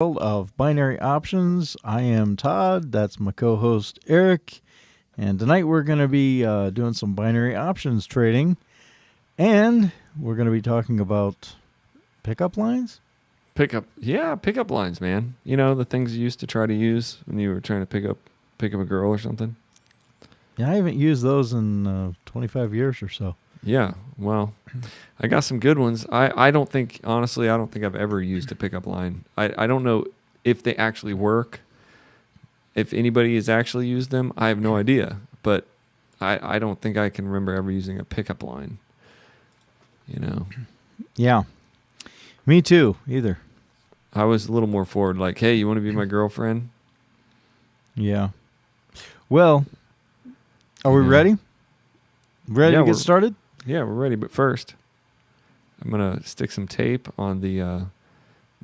World of binary options. I am Todd. That's my co-host Eric, and tonight we're going to be doing some binary options trading, and we're going to be talking about pickup lines. Pickup lines, man. You know, the things you used to try to use when you were trying to pick up a girl or something. Yeah, I haven't used those in 25 years or so. Yeah, well, I got some good ones. I don't think I've ever used a pickup line. I don't know if they actually work. If anybody has actually used them, I have no idea. But I don't think I can remember ever using a pickup line. You know? Yeah. Me too, either. I was a little more forward, like, hey, you want to be my girlfriend? Yeah. Well, are we ready? Ready to get started? Yeah, we're ready. But first, I'm going to stick some tape on the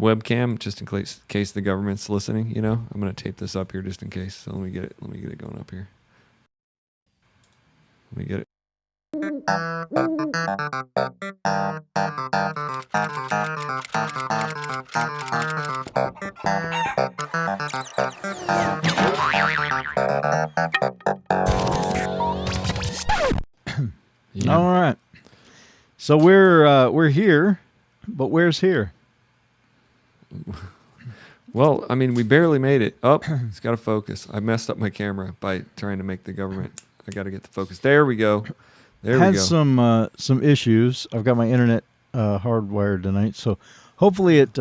webcam just in case the government's listening, you know. I'm going to tape this up here just in case. So let me get it going up here. Let me get it. Yeah. All right. So we're here, but where's here? Well, I mean, we barely made it. Oh, it's got to focus. I messed up my camera by trying to make the government. I got to get the focus. There we go. There we go. Had some issues. I've got my internet hardwired tonight, so hopefully it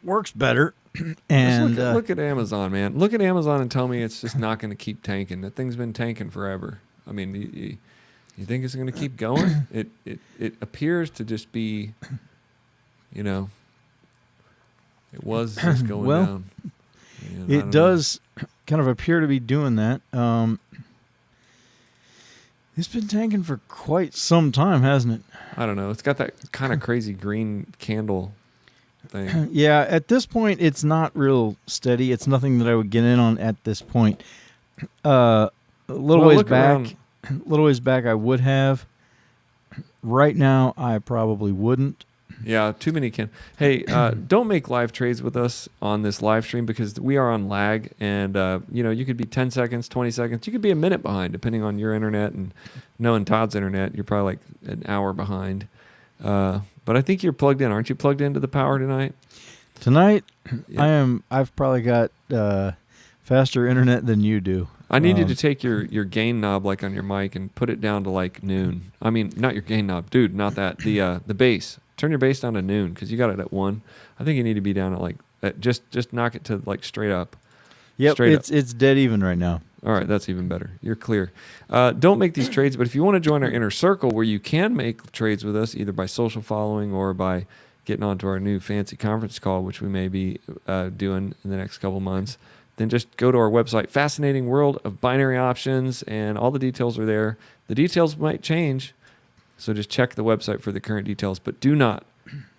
works better. And look at Amazon, man. Look at Amazon and tell me it's just not going to keep tanking. That thing's been tanking forever. I mean, you think it's going to keep going? It appears to just be, you know, it was just going down. It does kind of appear to be doing that. It's been tanking for quite some time, hasn't it? I don't know. It's got that kind of crazy green candle thing. Yeah, at this point, it's not real steady. It's nothing that I would get in on at this point. A little ways back, I would have. Right now, I probably wouldn't. Yeah, too many can. Hey, don't make live trades with us on this live stream because we are on lag, and you could be 10 seconds, 20 seconds. You could be a minute behind, depending on your internet. And knowing Todd's internet, you're probably like an hour behind. But I think you're plugged in. Aren't you plugged into the power tonight? Tonight, yeah. I've probably got faster internet than you do. I need you to take your gain knob, like on your mic, and put it down to like noon. I mean, not your gain knob, dude. Not that. The bass. Turn your bass down to noon because you got it at 1. I think you need to be down at just knock it to like straight up. Yep, it's dead even right now. All right, that's even better. You're clear. Don't make these trades, but if you want to join our inner circle where you can make trades with us, either by social following or by getting onto our new fancy conference call, which we may be doing in the next couple months, then just go to our website, Fascinating World of Binary Options, and all the details are there. The details might change, so just check the website for the current details, but do not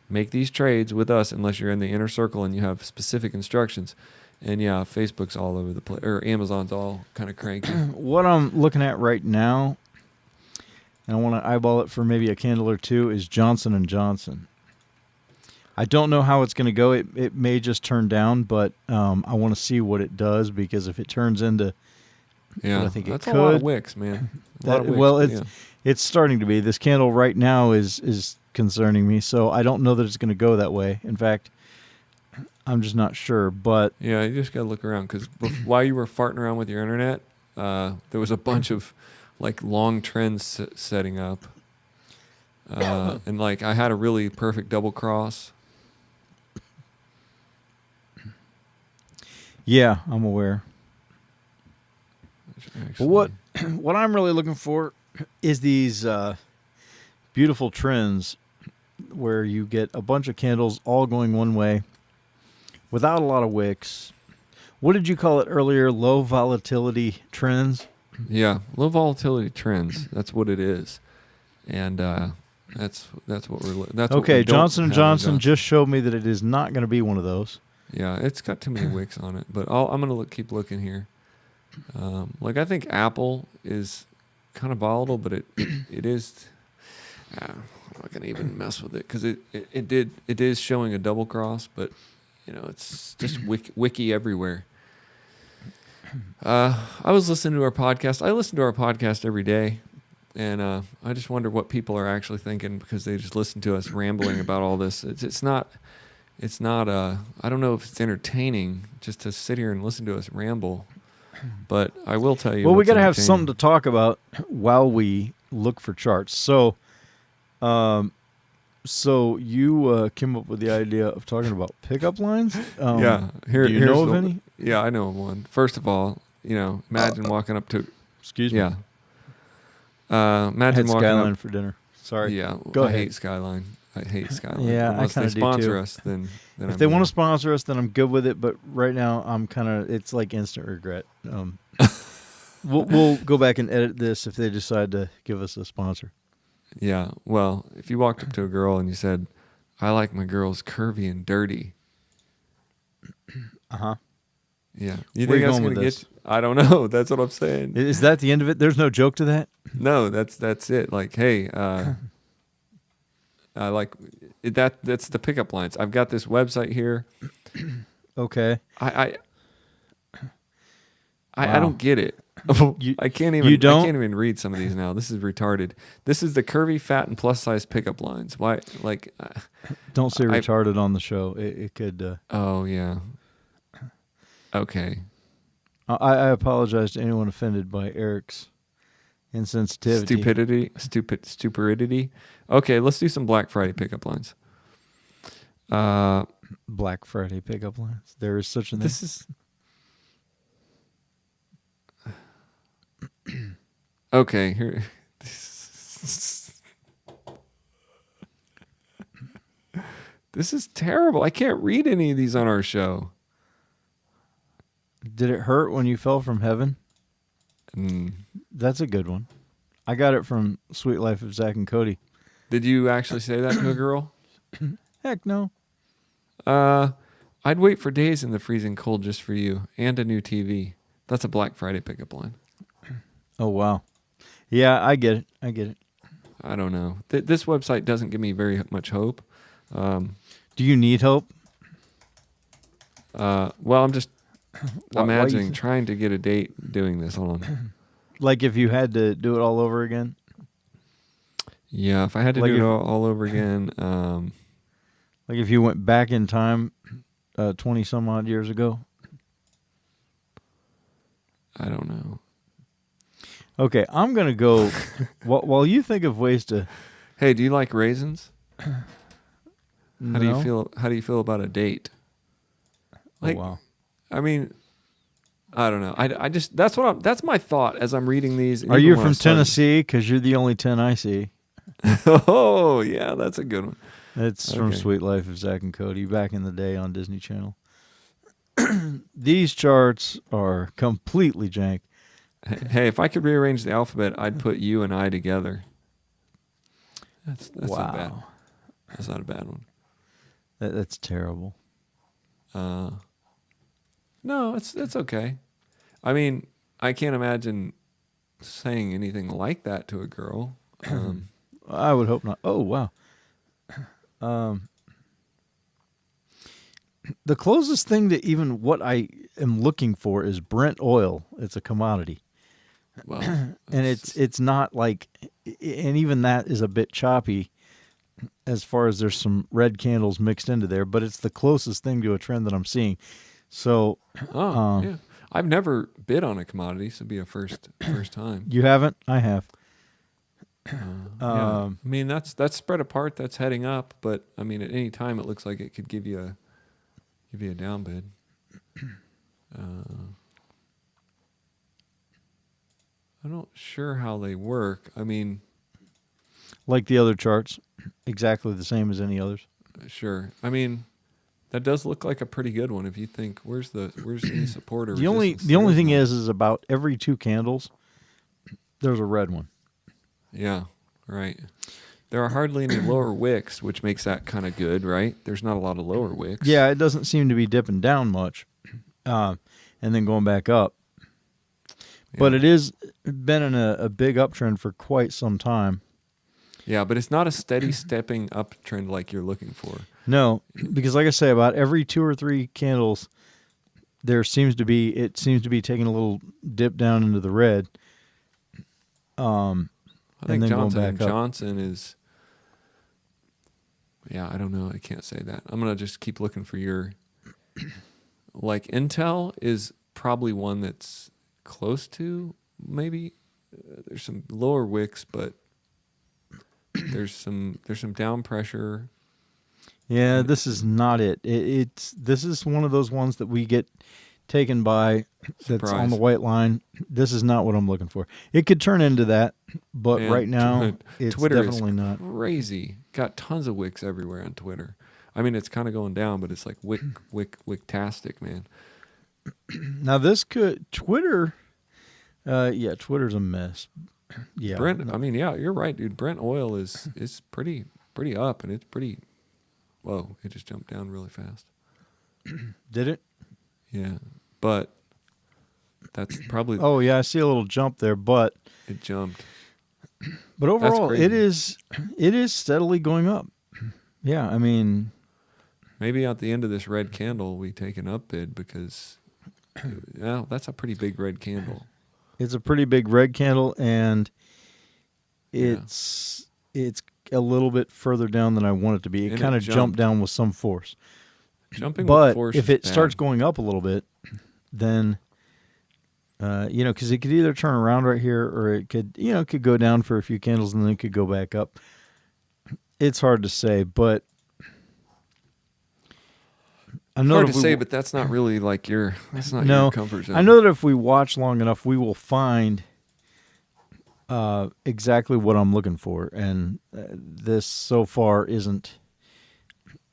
make these trades with us unless you're in the inner circle and you have specific instructions. And yeah, Facebook's all over the place, or Amazon's all kind of cranky. What I'm looking at right now, and I want to eyeball it for maybe a candle or two, is Johnson & Johnson. I don't know how it's going to go. It may just turn down, but I want to see what it does, because if it turns into what I think that's it could, a lot of wicks, man. It's starting to be. This candle right now is concerning me, so I don't know that it's going to go that way. In fact, I'm just not sure. But yeah, you just got to look around, because while you were farting around with your internet, there was a bunch of like long trends setting up, and like I had a really perfect double cross. Yeah, I'm aware. What I'm really looking for is these beautiful trends where you get a bunch of candles all going one way without a lot of wicks. What did you call it earlier? Low volatility trends? Yeah, low volatility trends. That's what it is. And that's what we're that's okay, what Johnson & Johnson just showed me that it is not going to be one of those. Yeah, it's got too many wicks on it, but I'm going to keep looking here. Like I think Apple is kind of volatile, but it is. I'm not going to even mess with it because it is showing a double cross, but it's just wiki everywhere. I was listening to our podcast. I listen to our podcast every day, and I just wonder what people are actually thinking because they just listen to us rambling about all this. It's not. I don't know if it's entertaining just to sit here and listen to us ramble, but I will tell you. Well, we got to have something to talk about while we look for charts. So, you came up with the idea of talking about pickup lines. Yeah. Do you know of any? Yeah, I know of one. First of all, imagine walking up to. Excuse me. Yeah. I Imagine had walking Skyline up. for dinner. Sorry. Yeah. Go I ahead. hate Skyline. I hate Skyline. Yeah, I Unless they kinda do sponsor too. us, then If I'm they want good. to sponsor us, then I'm good with it. But right now, I'm it's like instant regret. We'll go back and edit this if they decide to give us a sponsor. Yeah. Well, if you walked up to a girl and you said, "I like my girls curvy and dirty," Uh-huh. yeah, you Where think you that's going gonna with this? get? I don't know. That's what I'm saying. Is that the end of it? There's no joke to that? No, that's it. Like, hey, I like that. That's the pickup lines. I've got this website here. Okay. I Wow. don't get it. You- I can't even. you don't? I can't even read some of these now. This is retarded. This is the curvy, fat, and plus size pickup lines. Why? Like, Don't say I- retarded on the show. It could. oh yeah. Okay. I apologize to anyone offended by Eric's insensitivity. Stupidity. Okay, let's do some Black Friday pickup lines. Black Friday pickup lines. There is such a thing. This is okay. Here, this is terrible. I can't read any of these on our show. Did it hurt when you fell from heaven? Mm. That's a good one. I got it from Sweet Life of Zach and Cody. Did you actually say that to a girl? Heck no. I'd wait for days in the freezing cold just for you and a new TV. That's a Black Friday pickup line. Oh, wow. Yeah, I get it. I don't know. This website doesn't give me very much hope. Do you need hope? Well, I'm just Why you imagining th- trying to get a date doing this. Hold on. Like if you had to do it all over again? Yeah, if I had to Like do if- it all over again, Like if you went back in time 20 some odd years ago? I don't know. Okay, I'm going to go while you think of ways to Hey, do you like raisins? How do you No? feel? How do you feel about a date? Like, oh, wow. I mean, I don't know. I just that's my thought as I'm reading these. Are even you when I from started- Tennessee? Because you're the only 10 I see. Oh yeah, that's a good one. It's from Okay. Sweet Life of Zach and Cody back in the day on Disney Channel. These charts are completely jank. Hey, if I could rearrange the alphabet, I'd put you and I together. That's not bad. Wow. That's not a bad one. That's terrible. No, it's okay. I mean, I can't imagine saying anything like that to a girl. I would hope not. Oh, wow. The closest thing to even what I am looking for is Brent oil. It's a commodity. Well, And it's not like, and even that is a bit choppy as far as there's some red candles mixed into there, but it's the closest thing to a trend that I'm seeing. So yeah. I've never bid on a commodity, so it'd be a first time. you haven't? I have. Yeah. I mean, that's spread apart. That's heading up, but I mean, at any time, it looks like it could give you a down bid. I'm not sure how they work. I mean, Like the other charts, exactly the same as any others. sure. I mean, that does look like a pretty good one. If you think, where's any support or The only resistance? thing is about every 2 candles, there's a red one. Yeah, right. There are hardly any lower wicks, which makes that kind of good, right? There's not a lot of lower wicks. Yeah, it doesn't seem to be dipping down much, and then going back up. But it is been in a big uptrend for quite some time. Yeah, but it's not a steady stepping uptrend like you're looking for. No, because like I say, about every 2 or 3 candles, it seems to be taking a little dip down into the red. I think then going Johnson and back up. Johnson is. Yeah, I don't know. I can't say that. I'm gonna just keep looking for your. Like Intel is probably one that's close to maybe. There's some lower wicks, but there's some down pressure. Yeah, this is not it. This is one of those ones that we get taken by that's on Surprise. the white line. This is not what I'm looking for. It could turn into that, but Man, right now it's Twitter definitely is not. crazy. Got tons of wicks everywhere on Twitter. I mean, it's kind of going down, but it's like wick-tastic, man. Now this could Twitter. Yeah, Twitter's a mess. Yeah, Brent, I mean, yeah, you're right, dude. Brent oil is pretty up, and it's pretty. Whoa! It just jumped down really fast. did it? Yeah, but that's probably. Oh yeah, I see a little jump there, but It jumped. overall crazy. it is steadily going up. Yeah, I mean, Maybe at the end of this red candle, we take an up bid because, yeah, that's a pretty big red candle. it's a pretty big red candle, and Yeah. it's a little bit further down than I want it to be. It And it kind of jumped. jumped down with some force. Jumping with But force if is it starts bad. going up a little bit, then because it could either turn around right here, or it could go down for a few candles and then it could go back up. It's hard to say, but I know hard that to say, but that's not really like that's not No, your comfort zone. I know that if we watch long enough, we will find exactly what I'm looking for, and this so far isn't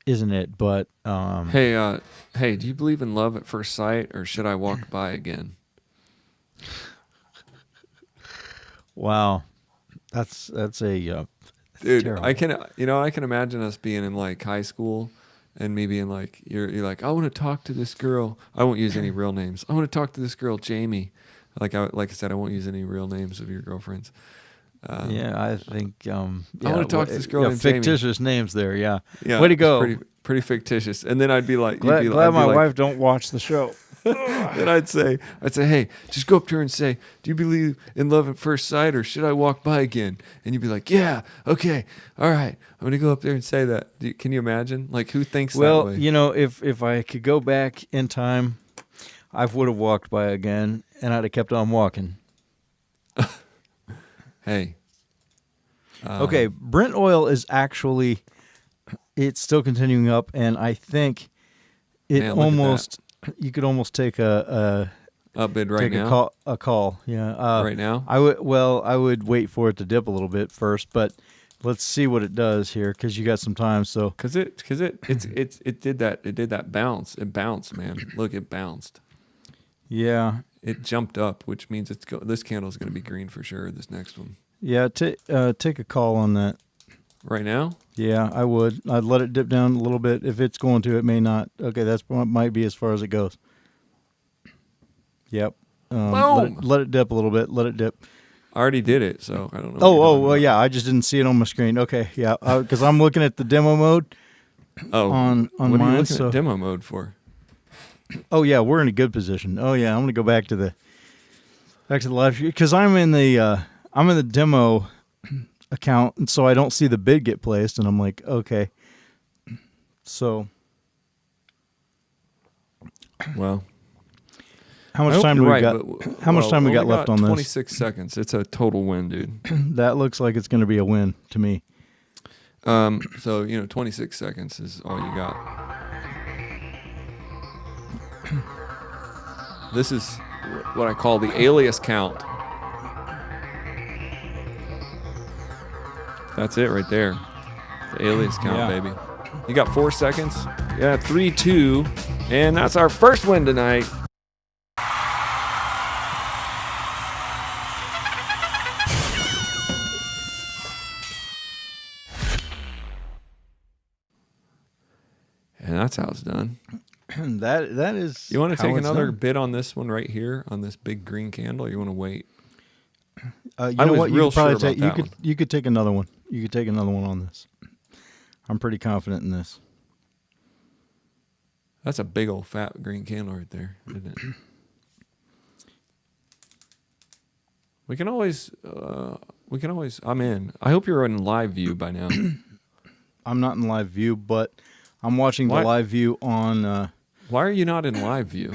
it? But Hey, do you believe in love at first sight, or should I walk by again? wow, that's a Dude, terrible. I can imagine us being in like high school, and me being like, you're like, I want to talk to this girl. I won't use any real names. I want to talk to this girl, Jamie. Like I said, I won't use any real names of your girlfriends. Yeah, I think. I wanna talk to this girl Yeah, named Jamie. fictitious names there. Yeah, Yeah, way to it's go. pretty fictitious. And then I'd be like, Glad, you'd be, glad I'd be my like, wife don't watch the show. Then I'd say, hey, just go up to her and say, do you believe in love at first sight, or should I walk by again? And you'd be like, yeah, okay, all right, I'm gonna go up there and say that. Can you imagine? Like, who thinks that Well, way? if I could go back in time, I would have walked by again, and I'd have kept on walking. Hey. Okay, Brent oil is actually, it's still continuing up, and I think it Man, look at almost, you could almost take Up bid right take now. a call. Yeah. Right now. I would wait for it to dip a little bit first, but let's see what it does here because you got some time. So Cause it did that bounce. It bounced, man. Look, it bounced. yeah, It jumped up, which means this candle's gonna be green for sure. This next one. yeah. Take a call on that. Right now. Yeah, I would. I'd let it dip down a little bit. If it's going to, it may not. Okay, that's might be as far as it goes. Yep. Boom! Let it dip a little bit. Let it dip. I already did it, so I don't know. Well, yeah. I just didn't see it on my screen. Okay, yeah. Because I'm looking at the demo mode. Oh, on what are mine, you looking so- at demo mode for? Oh yeah, we're in a good position. Oh yeah, I'm gonna go back to the live because I'm in the demo account, and so I don't see the bid get placed, and I'm like, okay. So Well, how I much hope time do you're we right, got? but, How much time we got only left on this? 26 seconds. It's a total win, dude. That looks like it's gonna be a win to me. So 26 seconds is all you got. This is what I call the alias count. That's it right there. The alias count, Yeah. baby. You got 4 seconds? Yeah, 3, 2, and that's our first win tonight. And that's how it's done. that is. You want to how take it's another done. bid on this one right here on this big green candle? Or you want to wait? You I know was what? You real could probably sure take. about that You could take another one. You could take another one on this. I'm pretty confident in this. That's a big old fat green candle right there, isn't it? We can always. I'm in. I hope you're in live view by now. I'm not in live view, but I'm watching Why- the live view on. Why are you not in live view?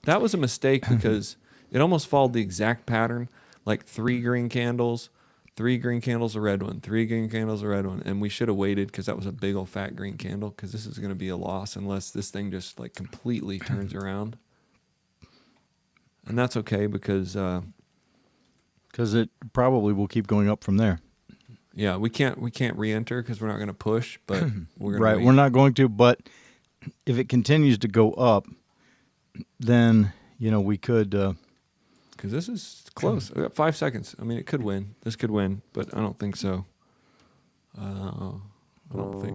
That was a mistake because it almost followed the exact pattern, like 3 green candles, 3 green candles, a red one, 3 green candles, a red one, and we should have waited because that was a big old fat green candle. Because this is going to be a loss unless this thing just like completely turns around, and that's okay because Because it probably will keep going up from there. yeah, we can't re-enter because we're not going to push, but we're gonna Right, wait. we're not going to, but if it continues to go up, then we could. Because this is close. We got 5 seconds. I mean, it could win. This could win, but I don't think so. I don't think.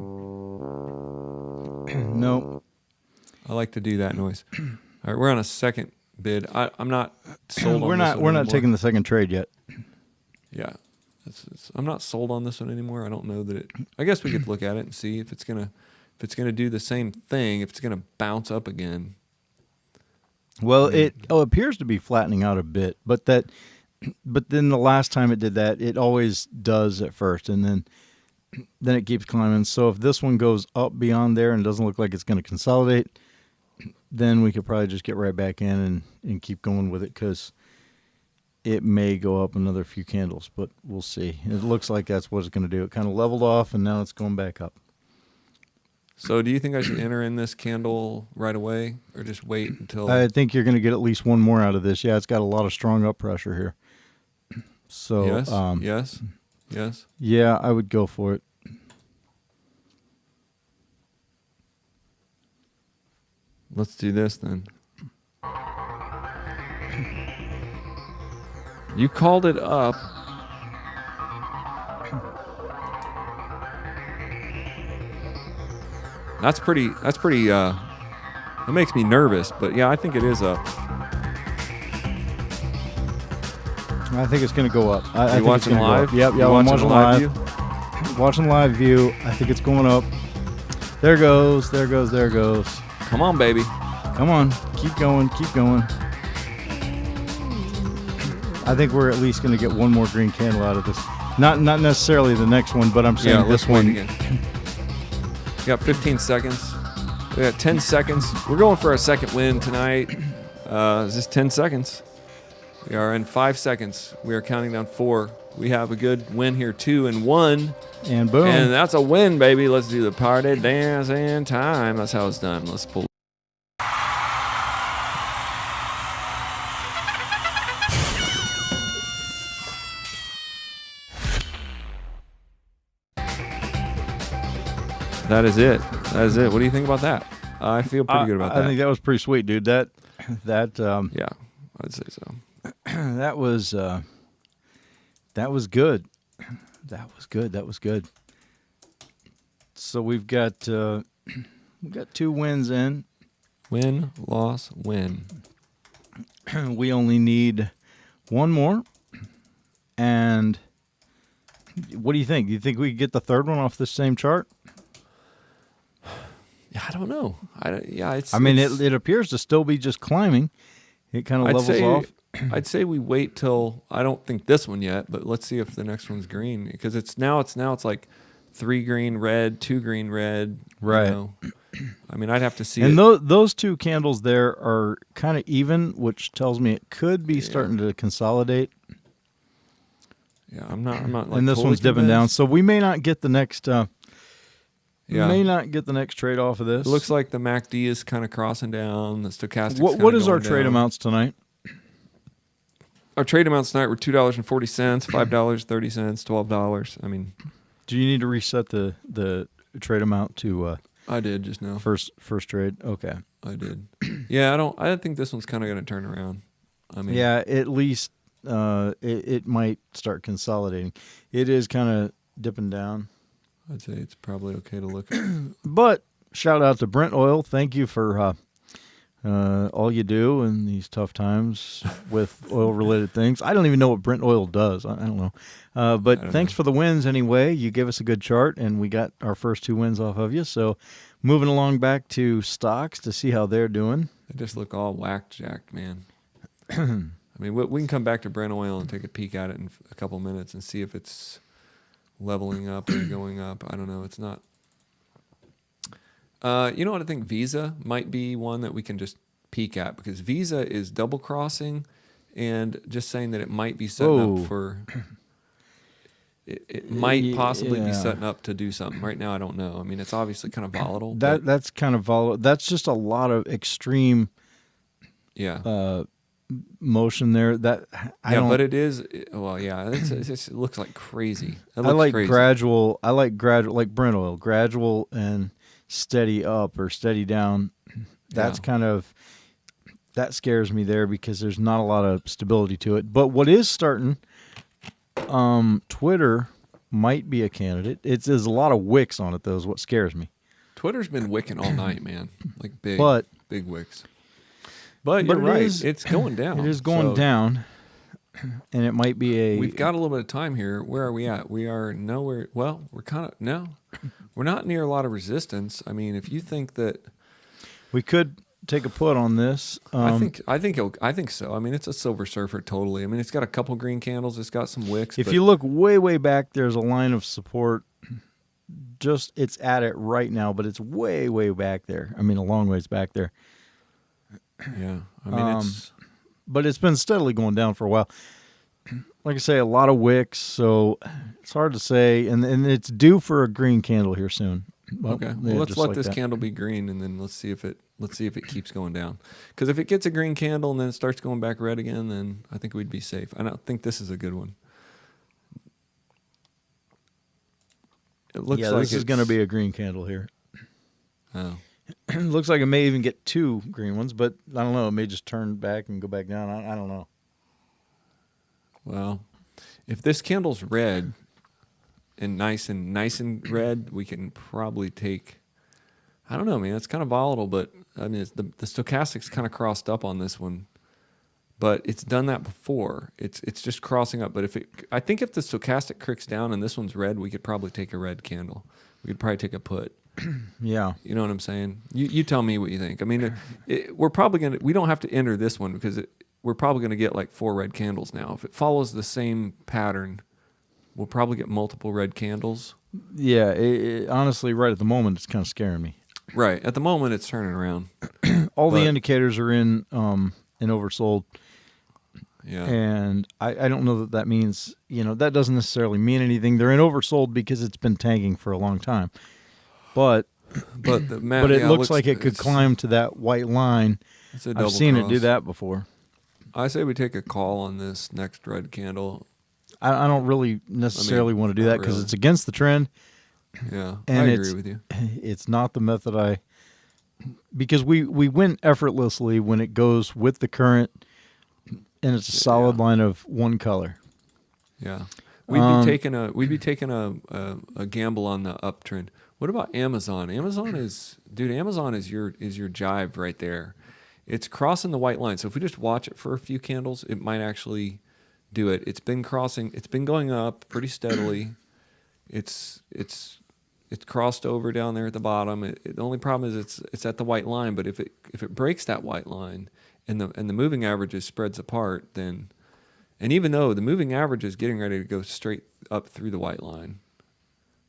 No, I like to do that noise. All right, we're on a second bid. I'm not sold on we're this not. one We're not anymore. taking the second trade yet. Yeah, I'm not sold on this one anymore. I don't know that it. I guess we could look at it and see if it's gonna do the same thing. If it's gonna bounce up again. Well, it appears to be flattening out a bit, but then the last time it did that, it always does at first, and then it keeps climbing. So if this one goes up beyond there and doesn't look like it's going to consolidate, then we could probably just get right back in and keep going with it because it may go up another few candles, but we'll see. It looks like that's what it's going to do. It kind of leveled off, and now it's going back up. So, do you think I should enter in this candle right away, or just wait until? I think you're going to get at least one more out of this. Yeah, it's got a lot of strong up pressure here. So yes. yeah, I would go for it. Let's do this then. You called it up. That's pretty that makes me nervous, but yeah, I think it is up. I think it's going to go up. I think You it's watching gonna go live? up. Yep, You yeah, I'm watching watching live. view? Watching live view. I think it's going up. There goes. There goes. There goes. Come on, baby. Come on. Keep going. Keep going. I think we're at least going to get one more green candle out of this. Not necessarily the next one, but I'm saying Let's this wait one. again. We got 15 seconds. We got 10 seconds. We're going for a second win tonight. Is this 10 seconds? We are in 5 seconds. We are counting down 4. We have a good win here, 2 and 1. And boom. And that's a win, baby. Let's do the party dance in time. That's how it's done. Let's pull. That is it. That is it. What do you think about that? I feel pretty good about that. I think that was pretty sweet, dude. That Yeah, I'd say so. that was good. That was good. That was good. So we've got 2 wins in. Win, loss, win. We only need one more. And what do you think? Do you think we could get the third one off the same chart? Yeah, I don't know. It appears to still be just climbing. It kind of levels off. I'd say we wait till I don't think this one yet, but let's see if the next one's green because it's like 3 green, red, 2 green, red. Right. I mean, I'd have to see. And it. those 2 candles there are kind of even, which tells me it could be starting to consolidate. Yeah, I'm not. Like, and this totally one's dipping down, convinced. so we may not get the next. Yeah. May not get the next trade off of this. It looks like the MACD is kind of crossing down. The stochastic. What is our trade amounts tonight? Our trade amounts tonight were $2.40, $5.30, $12. I mean, do you need to reset the trade amount to I did just now. first trade? Okay. I did. Yeah, I think this one's kind of going to turn around. I mean, Yeah, at least it might start consolidating. It is kind of dipping down. I'd say it's probably okay to look at. But shout out to Brent Oil. Thank you for All you do in these tough times with oil-related things. I don't even know what Brent Oil does. I don't know. But I don't thanks know. for the wins anyway. You gave us a good chart, and we got our first 2 wins off of you. So moving along back to stocks to see how they're doing. They just look all whack-jacked, man. I mean, we can come back to Brent Oil and take a peek at it in a couple minutes and see if it's leveling up or going up. I don't know. It's not. You know what? I think Visa might be one that we can just peek at, because Visa is double crossing and just saying that it might be setting Whoa. up for. It might possibly be Yeah. setting up to do something. Right now, I don't know. I mean, it's obviously kind of volatile. That's kind of volatile. That's just a lot of extreme yeah. motion there. That I Yeah, don't. but it is. Well, yeah, it looks like crazy. It looks I like crazy. gradual. I like gradual, like Brent Oil, gradual and steady up or steady down. That's Yeah. kind of that scares me there because there's not a lot of stability to it. But what is starting, Twitter might be a candidate. There's a lot of wicks on it though. Is what scares me. Twitter's been wicking all night, man. Like big But wicks. But But you're it right. is- It's going down. it is going So down, and it might be a. We've got a little bit of time here. Where are we at? We are nowhere. Well, we're kind of no. We're not near a lot of resistance. I mean, if you think that, We could take a put on this. I think so. I mean, it's a Silver Surfer totally. I mean, it's got a couple green candles. It's got some wicks. If but you look way back, there's a line of support. Just it's at it right now, but it's way back there. I mean, a long ways back there. yeah, I mean, it's But it's been steadily going down for a while. Like I say, a lot of wicks, so it's hard to say. And it's due for a green candle here soon. okay. Yeah, Well, let's just let like this that. candle be green, and then let's see if it keeps going down. Because if it gets a green candle and then it starts going back red again, then I think we'd be safe. I don't think this is a good one. It looks Yeah, like this is going to it's- be a green candle here. Oh. It looks like it may even get 2 green ones, but I don't know. It may just turn back and go back down. I don't know. Well, if this candle's red and nice and red, we can probably take. I don't know, man. It's kind of volatile, but I mean, the stochastic's kind of crossed up on this one, but it's done that before. It's just crossing up. But I think if the stochastic cricks down and this one's red, we could probably take a red candle. We could probably take a put. Yeah. You know what I'm saying? You tell me what you think. I mean, we're probably gonna. We don't have to enter this one because we're probably gonna get like 4 red candles now. If it follows the same pattern, we'll probably get multiple red candles. Yeah, honestly, right at the moment, it's kind of scaring me. Right. At the moment, it's turning around. All the But- indicators are in oversold, Yeah. and I don't know that means, that doesn't necessarily mean anything. They're in oversold because it's been tanking for a long time. But But it looks like it could it's- climb to that white line. It's a I've double seen it do cross. that before. I say we take a call on this next red candle. I don't really necessarily want to do not that because really. it's against the trend. Yeah, And I it's- agree with you. It's not the method because we win effortlessly when it goes with the current, and it's a solid Yeah. line of one color. Yeah, we'd be taking a gamble on the uptrend. What about Amazon? Amazon is your jive right there. It's crossing the white line. So if we just watch it for a few candles, it might actually do it. It's been crossing. It's been going up pretty steadily. It's crossed over down there at the bottom. The only problem is it's at the white line. But if it breaks that white line and the moving averages spreads apart, then, and even though the moving average is getting ready to go straight up through the white line,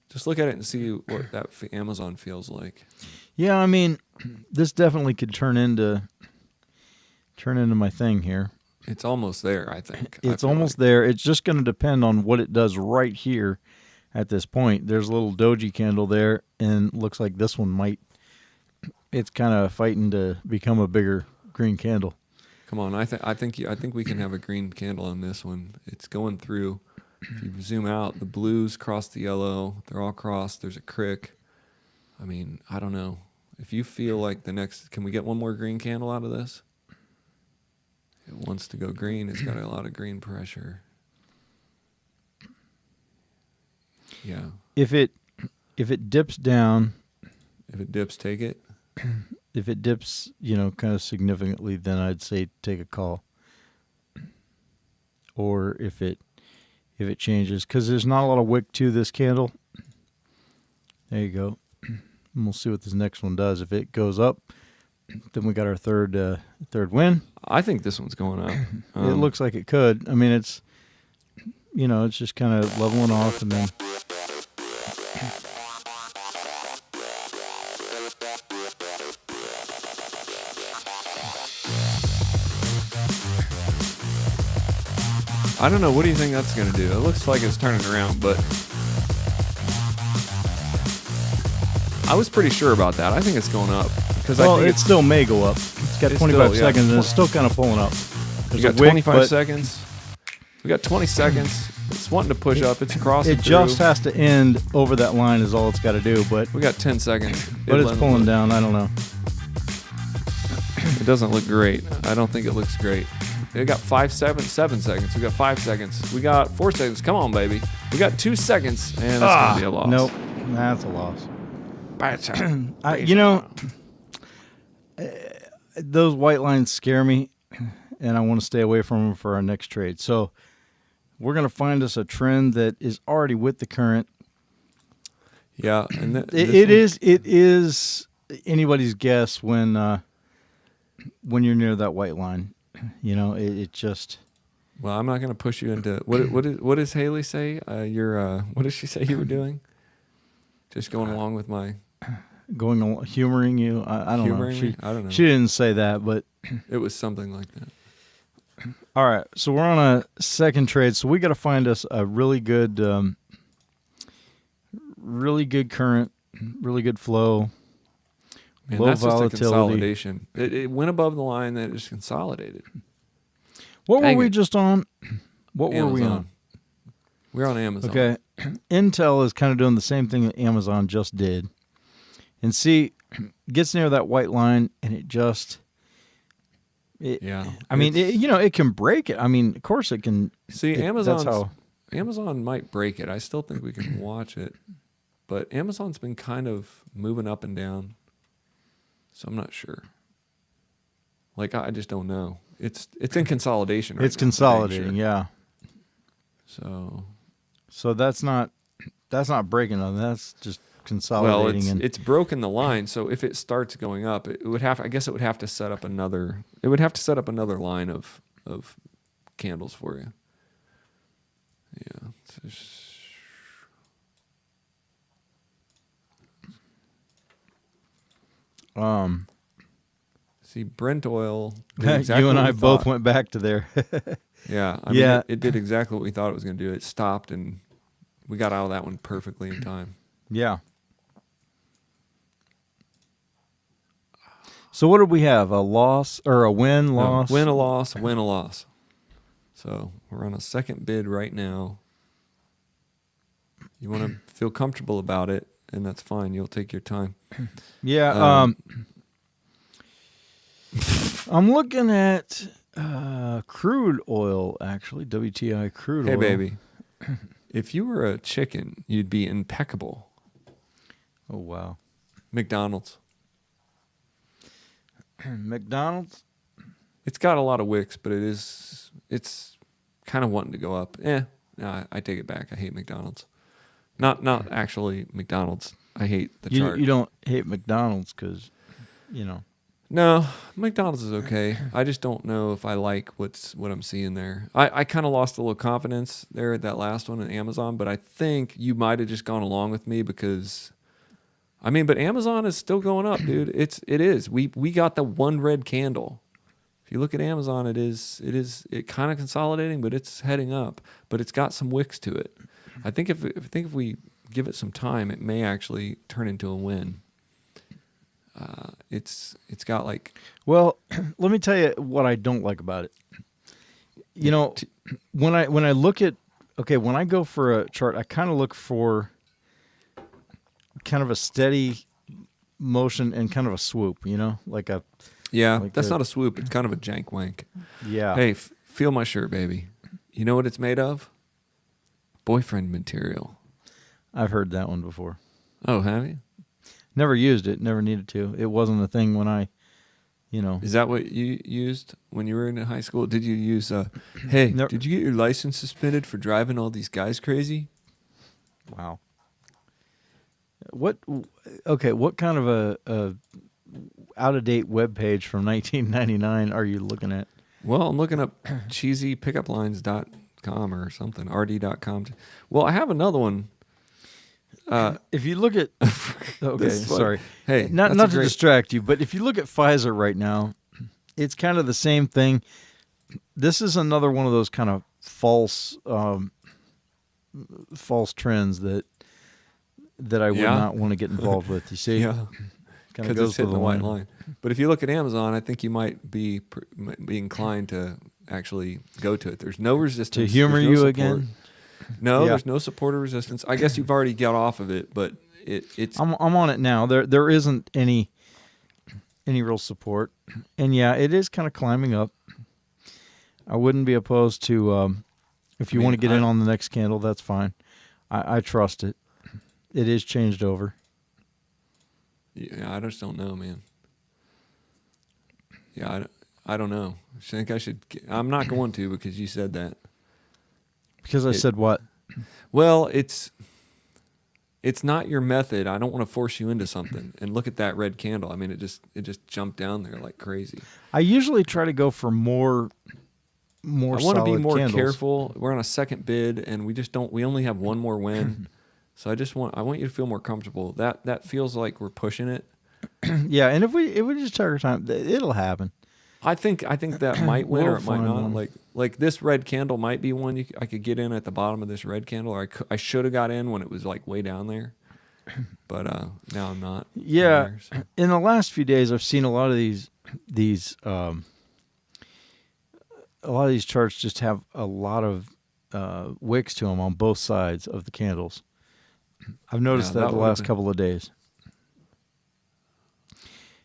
just look at it and see what that Amazon feels like. Yeah, I mean, this definitely could turn into my thing here. It's almost there, I think. I It's feel almost like. there. It's just going to depend on what it does right here at this point. There's a little doji candle there, and looks like this one might. It's kind of fighting to become a bigger green candle. Come on, I think we can have a green candle on this one. It's going through. If you zoom out, the blues cross the yellow. They're all crossed. There's a crick. I mean, I don't know. If you feel like can we get one more green candle out of this? It wants to go green. It's got a lot of green pressure. Yeah. If it dips down, If it dips, take it. if it dips, kind of significantly, then I'd say take a call. Or if it changes, because there's not a lot of wick to this candle. There you go. And we'll see what this next one does. If it goes up, then we got our third win. I think this one's going up. It looks like it could. I mean, it's it's just kind of leveling off, and then I don't know. What do you think that's going to do? It looks like it's turning around, but I was pretty sure about that. I think it's going up because I think it still may go up. It's got it's 25 still, yeah. seconds, and it's still kind of pulling up. You There's got a wick, 25 but seconds. We got 20 seconds. It's wanting to push up. It's crossing It through. just has to end over that line is all it's got to do. But We got 10 seconds. but it's pulling down. I don't know. It doesn't look great. I don't think it looks great. We got 7 seconds. We got 5 seconds. We got 4 seconds. Come on, baby. We got 2 seconds, and that's going to be a loss. Nope, that's a loss. Those white lines scare me, and I want to stay away from them for our next trade. So we're going to find us a trend that is already with the current. Yeah, and It is anybody's guess when you're near that white line. It just. Well, I'm not going to push you into what does Haley say? What does she say you were doing? Just going along with my Humoring you. I don't know. humoring me? I don't know. She didn't say that, but It was something like that. all right. So we're on a second trade. So we got to find us a really good current, really good flow. Man, Low that's just a volatility. consolidation. It went above the line, then it just consolidated. What Dang were we it. just on? What were we on? Amazon. We're on Amazon. Okay. Intel is kind of doing the same thing that Amazon just did. And see, gets near that white line, and it just. Yeah. I mean, it can break it. I mean, of course it can. See, That's how. Amazon might break it. I still think we can watch it. But Amazon's been kind of moving up and down. So I'm not sure. Like, I just don't know. It's in consolidation right It's now, for dang consolidating, sure. yeah. So, that's not breaking them. That's just well, consolidating. it's broken the line. So if it starts going up, it would have to set up another line of candles for you. Yeah. See, Brent oil. Did exactly you and what I we both thought. went back to there. Yeah, I Yeah. mean, it did exactly what we thought it was going to do. It stopped, and we got out of that one perfectly in time. Yeah. So what did we have? A loss or a win, loss? No, win a loss, win a loss. So we're on a second bid right now. You want to feel comfortable about it, and that's fine. You'll take your time. Yeah. I'm looking at crude oil, actually. WTI crude oil. Hey, baby. If you were a chicken, you'd be impeccable. Oh, wow. McDonald's. McDonald's? It's got a lot of wicks, but it's kind of wanting to go up. No, I take it back. I hate McDonald's. Not actually McDonald's. I hate the chart. You don't hate McDonald's because, No, McDonald's is okay. I just don't know if I like what I'm seeing there. I kind of lost a little confidence there at that last one in Amazon, but I think you might have just gone along with me because, but Amazon is still going up, dude. It is. We got the one red candle. If you look at Amazon, it kind of consolidating, but it's heading up. But it's got some wicks to it. I think if we give it some time, it may actually turn into a win. It's got like. Well, let me tell you what I don't like about it. When I look at when I go for a chart, I kind of look for kind of a steady motion and kind of a swoop. Like a. Yeah, like that's not a swoop. It's kind of a jank wank. Yeah. Hey, feel my shirt, baby. You know what it's made of? Boyfriend material. I've heard that one before. Oh, have you? Never used it. Never needed to. It wasn't a thing when I, Is that what you used when you were in high school? Did you use, hey, Never- did you get your license suspended for driving all these guys crazy? Wow. What kind of a out of date web page from 1999 are you looking at? Well, I'm looking up cheesypickuplines.com or something, rd.com. Well, I have another one. If you look at okay, This is what- sorry. Hey, Not that's a to great- distract you, but if you look at Pfizer right now, it's kind of the same thing. This is another one of those kind of false trends that I would Yeah. not want to get involved with. You see? Yeah, Kind of because goes it's to hitting the the white line. line. But if you look at Amazon, I think you might be inclined to actually go to it. There's no resistance. To humor There's no you support. again. No, Yeah. there's no support or resistance. I guess you've already got off of it, but it's I'm on it now. There isn't any real support, and yeah, it is kind of climbing up. I wouldn't be opposed to if you I mean, want to get in I- on the next candle. That's fine. I trust it. It is changed over. Yeah, I just don't know, man. Yeah, I don't know. I think I should. I'm not going to because you said that. Because I said what? Well, it's not your method. I don't want to force you into something. And look at that red candle. I mean, it just jumped down there like crazy. I usually try to go for more I want to solid be more candles. careful. We're on a second bid, and we just don't. We only have one more win. So I want you to feel more comfortable. That feels like we're pushing it. Yeah, and if we just take our time, it'll happen. I think that might win or We'll it might find not. one. Like this red candle might be one I could get in at the bottom of this red candle, or I should have got in when it was like way down there. But now I'm not. Yeah, there, so. in the last few days, I've seen a lot of these charts just have a lot of wicks to them on both sides of the candles. I've noticed Yeah, that that the would've last been- couple of days.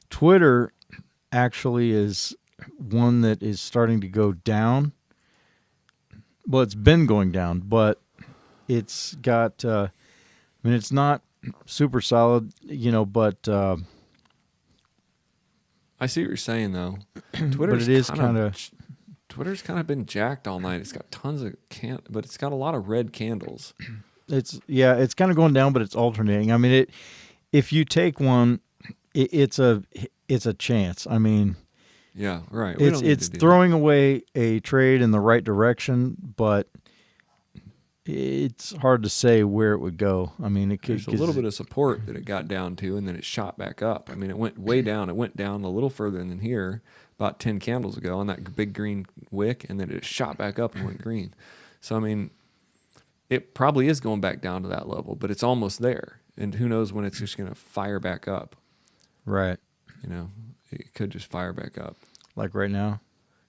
Twitter actually is one that is starting to go down. Well, it's been going down, but it's got. I mean, it's not super solid, but. I see what you're saying though. But Twitter's it is kind of. Twitter's kind of been jacked all night. It's got tons of but it's got a lot of red candles. It's kind of going down, but it's alternating. I mean, if you take one, it's a chance. I mean, Yeah, right. We it's don't need to do that. throwing away a trade in the right direction, but it's hard to say where it would go. I mean, it could There's a little bit of support that it got down to, and then it shot back up. I mean, it went way down. It went down a little further than here, about 10 candles ago on that big green wick, and then it shot back up and went green. So, I mean, it probably is going back down to that level, but it's almost there. And who knows when it's just going to fire back up. right, It could just fire back up. like right now.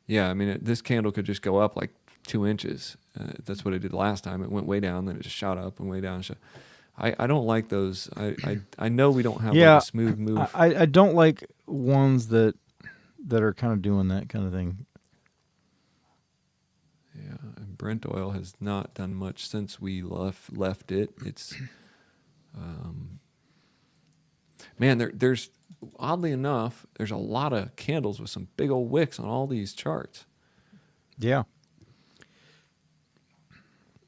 Yeah, I mean, this candle could just go up like 2 inches. That's what it did last time. It went way down, then it just shot up and way down. I don't like those. I know we don't have Yeah, like a smooth move. I don't like ones that are kind of doing that kind of thing. Yeah, and Brent oil has not done much since we left it. It's, man, there's oddly enough, there's a lot of candles with some big old wicks on all these charts. Yeah.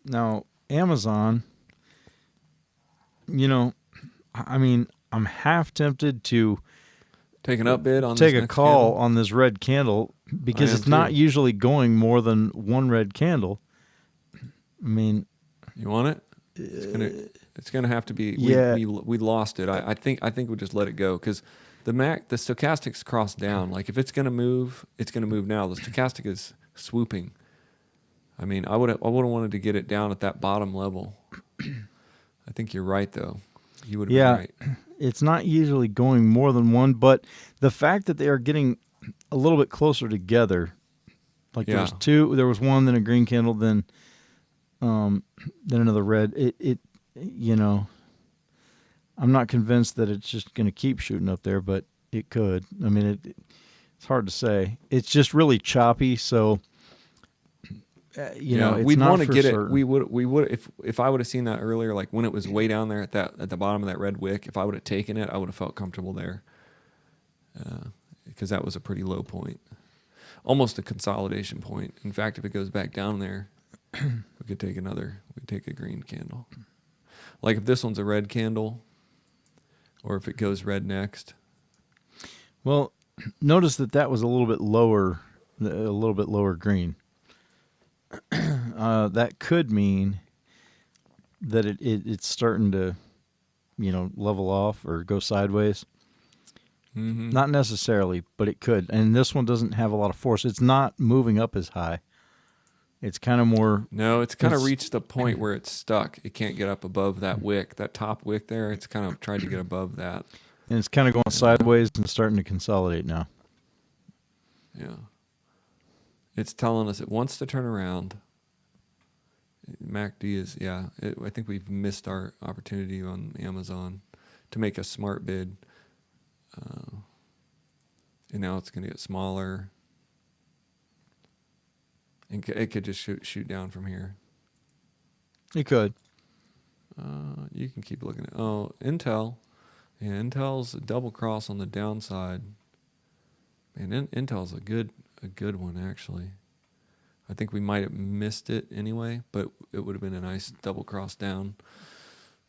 Now, Amazon, I mean, I'm half tempted to Take an up bid on take this a next call candle? on this red candle because am it's not too. usually going more than one red candle. I mean, You want it? It's gonna have to be. Yeah. We lost it. I think we just let it go because the stochastics crossed down. Like if it's gonna move, it's gonna move now. The stochastic is swooping. I mean, I would have wanted to get it down at that bottom level. I think you're right though. You would have Yeah. been right. it's not usually going more than one, but the fact that they are getting a little bit closer together, like there was Yeah. two, there was one, then a green candle, then another red. It I'm not convinced that it's just going to keep shooting up there, but it could. I mean, it's hard to say. It's just really choppy. So You know, it's we'd not want to for get certain. it. We would if I would have seen that earlier, like when it was way down there at the bottom of that red wick. If I would have taken it, I would have felt comfortable there, because that was a pretty low point, almost a consolidation point. In fact, if it goes back down there, we could take a green candle. Like if this one's a red candle, or if it goes red next. Well, notice that was a little bit lower green. That could mean that it's starting to, level off or go sideways. Mm-hmm. Not necessarily, but it could. And this one doesn't have a lot of force. It's not moving up as high. It's kind of more. No, it's kind of It's- reached the point where it's stuck. It can't get up above that wick, that top wick there. It's kind of tried to get above that. And it's kind of going sideways and starting to consolidate now. Yeah. It's telling us it wants to turn around. MACD is, I think we've missed our opportunity on Amazon to make a smart bid. And now it's going to get smaller. And it could just shoot down from here. It could. You can keep looking at, Intel. Yeah, Intel's a double cross on the downside. Man, Intel's a good one, actually. I think we might have missed it anyway, but it would have been a nice double cross down.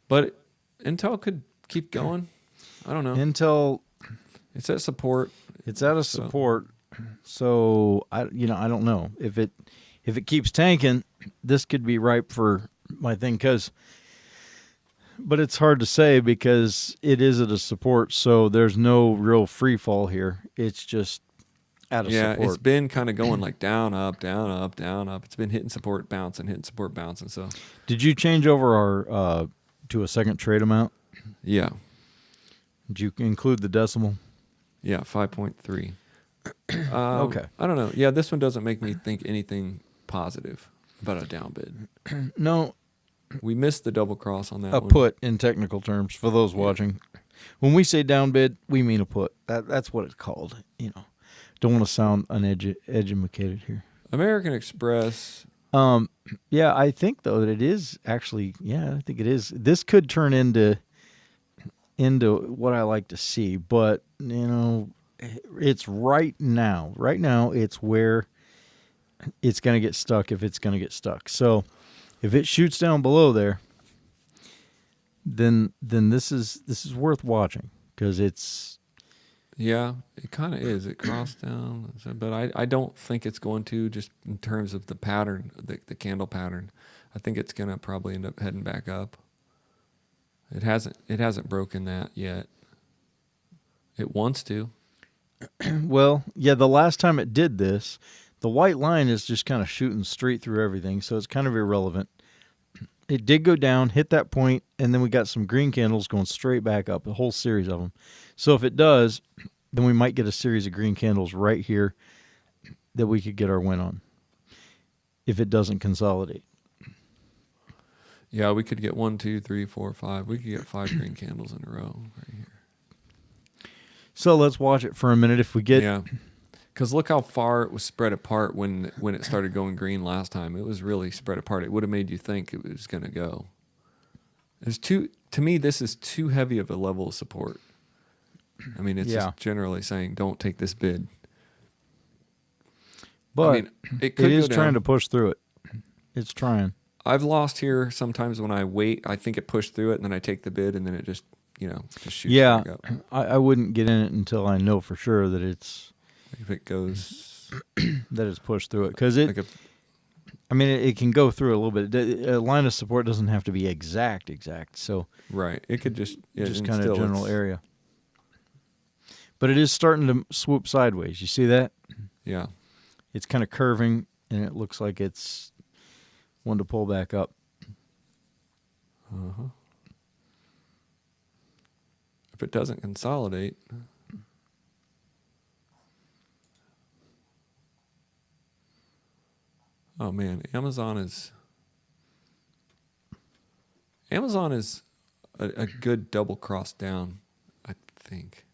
But Intel could keep going. I don't know. Intel, It's at support. it's out of support. So I don't know if it keeps tanking, this could be ripe for my thing. But it's hard to say because it is at a support. So there's no real free fall here. It's just out of support. It's been kind of going like down, up, down, up, down, up. It's been hitting support, bouncing, hitting support, bouncing. So Did you change over our to a second trade amount? yeah, Did you include the decimal? 5.3. Okay. I don't know. Yeah, this one doesn't make me think anything positive about a down bid. No, We missed the double cross on that a one. put in technical terms for those watching. When we say down bid, we mean a put. That's what it's called. Don't want to sound uneducated here. American Express. Yeah, I think though that it is actually. Yeah, I think it is. This could turn into what I like to see, but it's right now. Right now, it's where it's going to get stuck if it's going to get stuck. So, if it shoots down below there, then this is worth watching because it's. Yeah, it kind of is. It crossed down, but I don't think it's going to, just in terms of the pattern, the candle pattern. I think it's going to probably end up heading back up. It hasn't broken that yet. It wants to. Well, yeah, the last time it did this, the white line is just kind of shooting straight through everything, so it's kind of irrelevant. It did go down, hit that point, and then we got some green candles going straight back up, a whole series of them. So if it does, then we might get a series of green candles right here that we could get our win on if it doesn't consolidate. Yeah, we could get 1, 2, 3, 4, 5. We could get 5 green candles in a row right here. So let's watch it for a minute. If we get Yeah, because look how far it was spread apart when it started going green last time. It was really spread apart. It would have made you think it was going to go. To me, this is too heavy of a level of support. I mean, it's just generally saying don't take this bid. but I mean, it could it is go trying down. to push through it. It's trying. I've lost here sometimes when I wait. I think it pushed through it, and then I take the bid, and then it just shoots Yeah, back up. I wouldn't get in it until I know for sure that it's If it goes pushed through it because it. like a, I mean, it can go through a little bit. A line of support doesn't have to be exact. So right, it could just just and kind still of general it's- area. But it is starting to swoop sideways. You see that? Yeah, It's kind of curving, and it looks like it's one to pull back up. if it doesn't consolidate. Oh man, Amazon is a good double cross down, I think.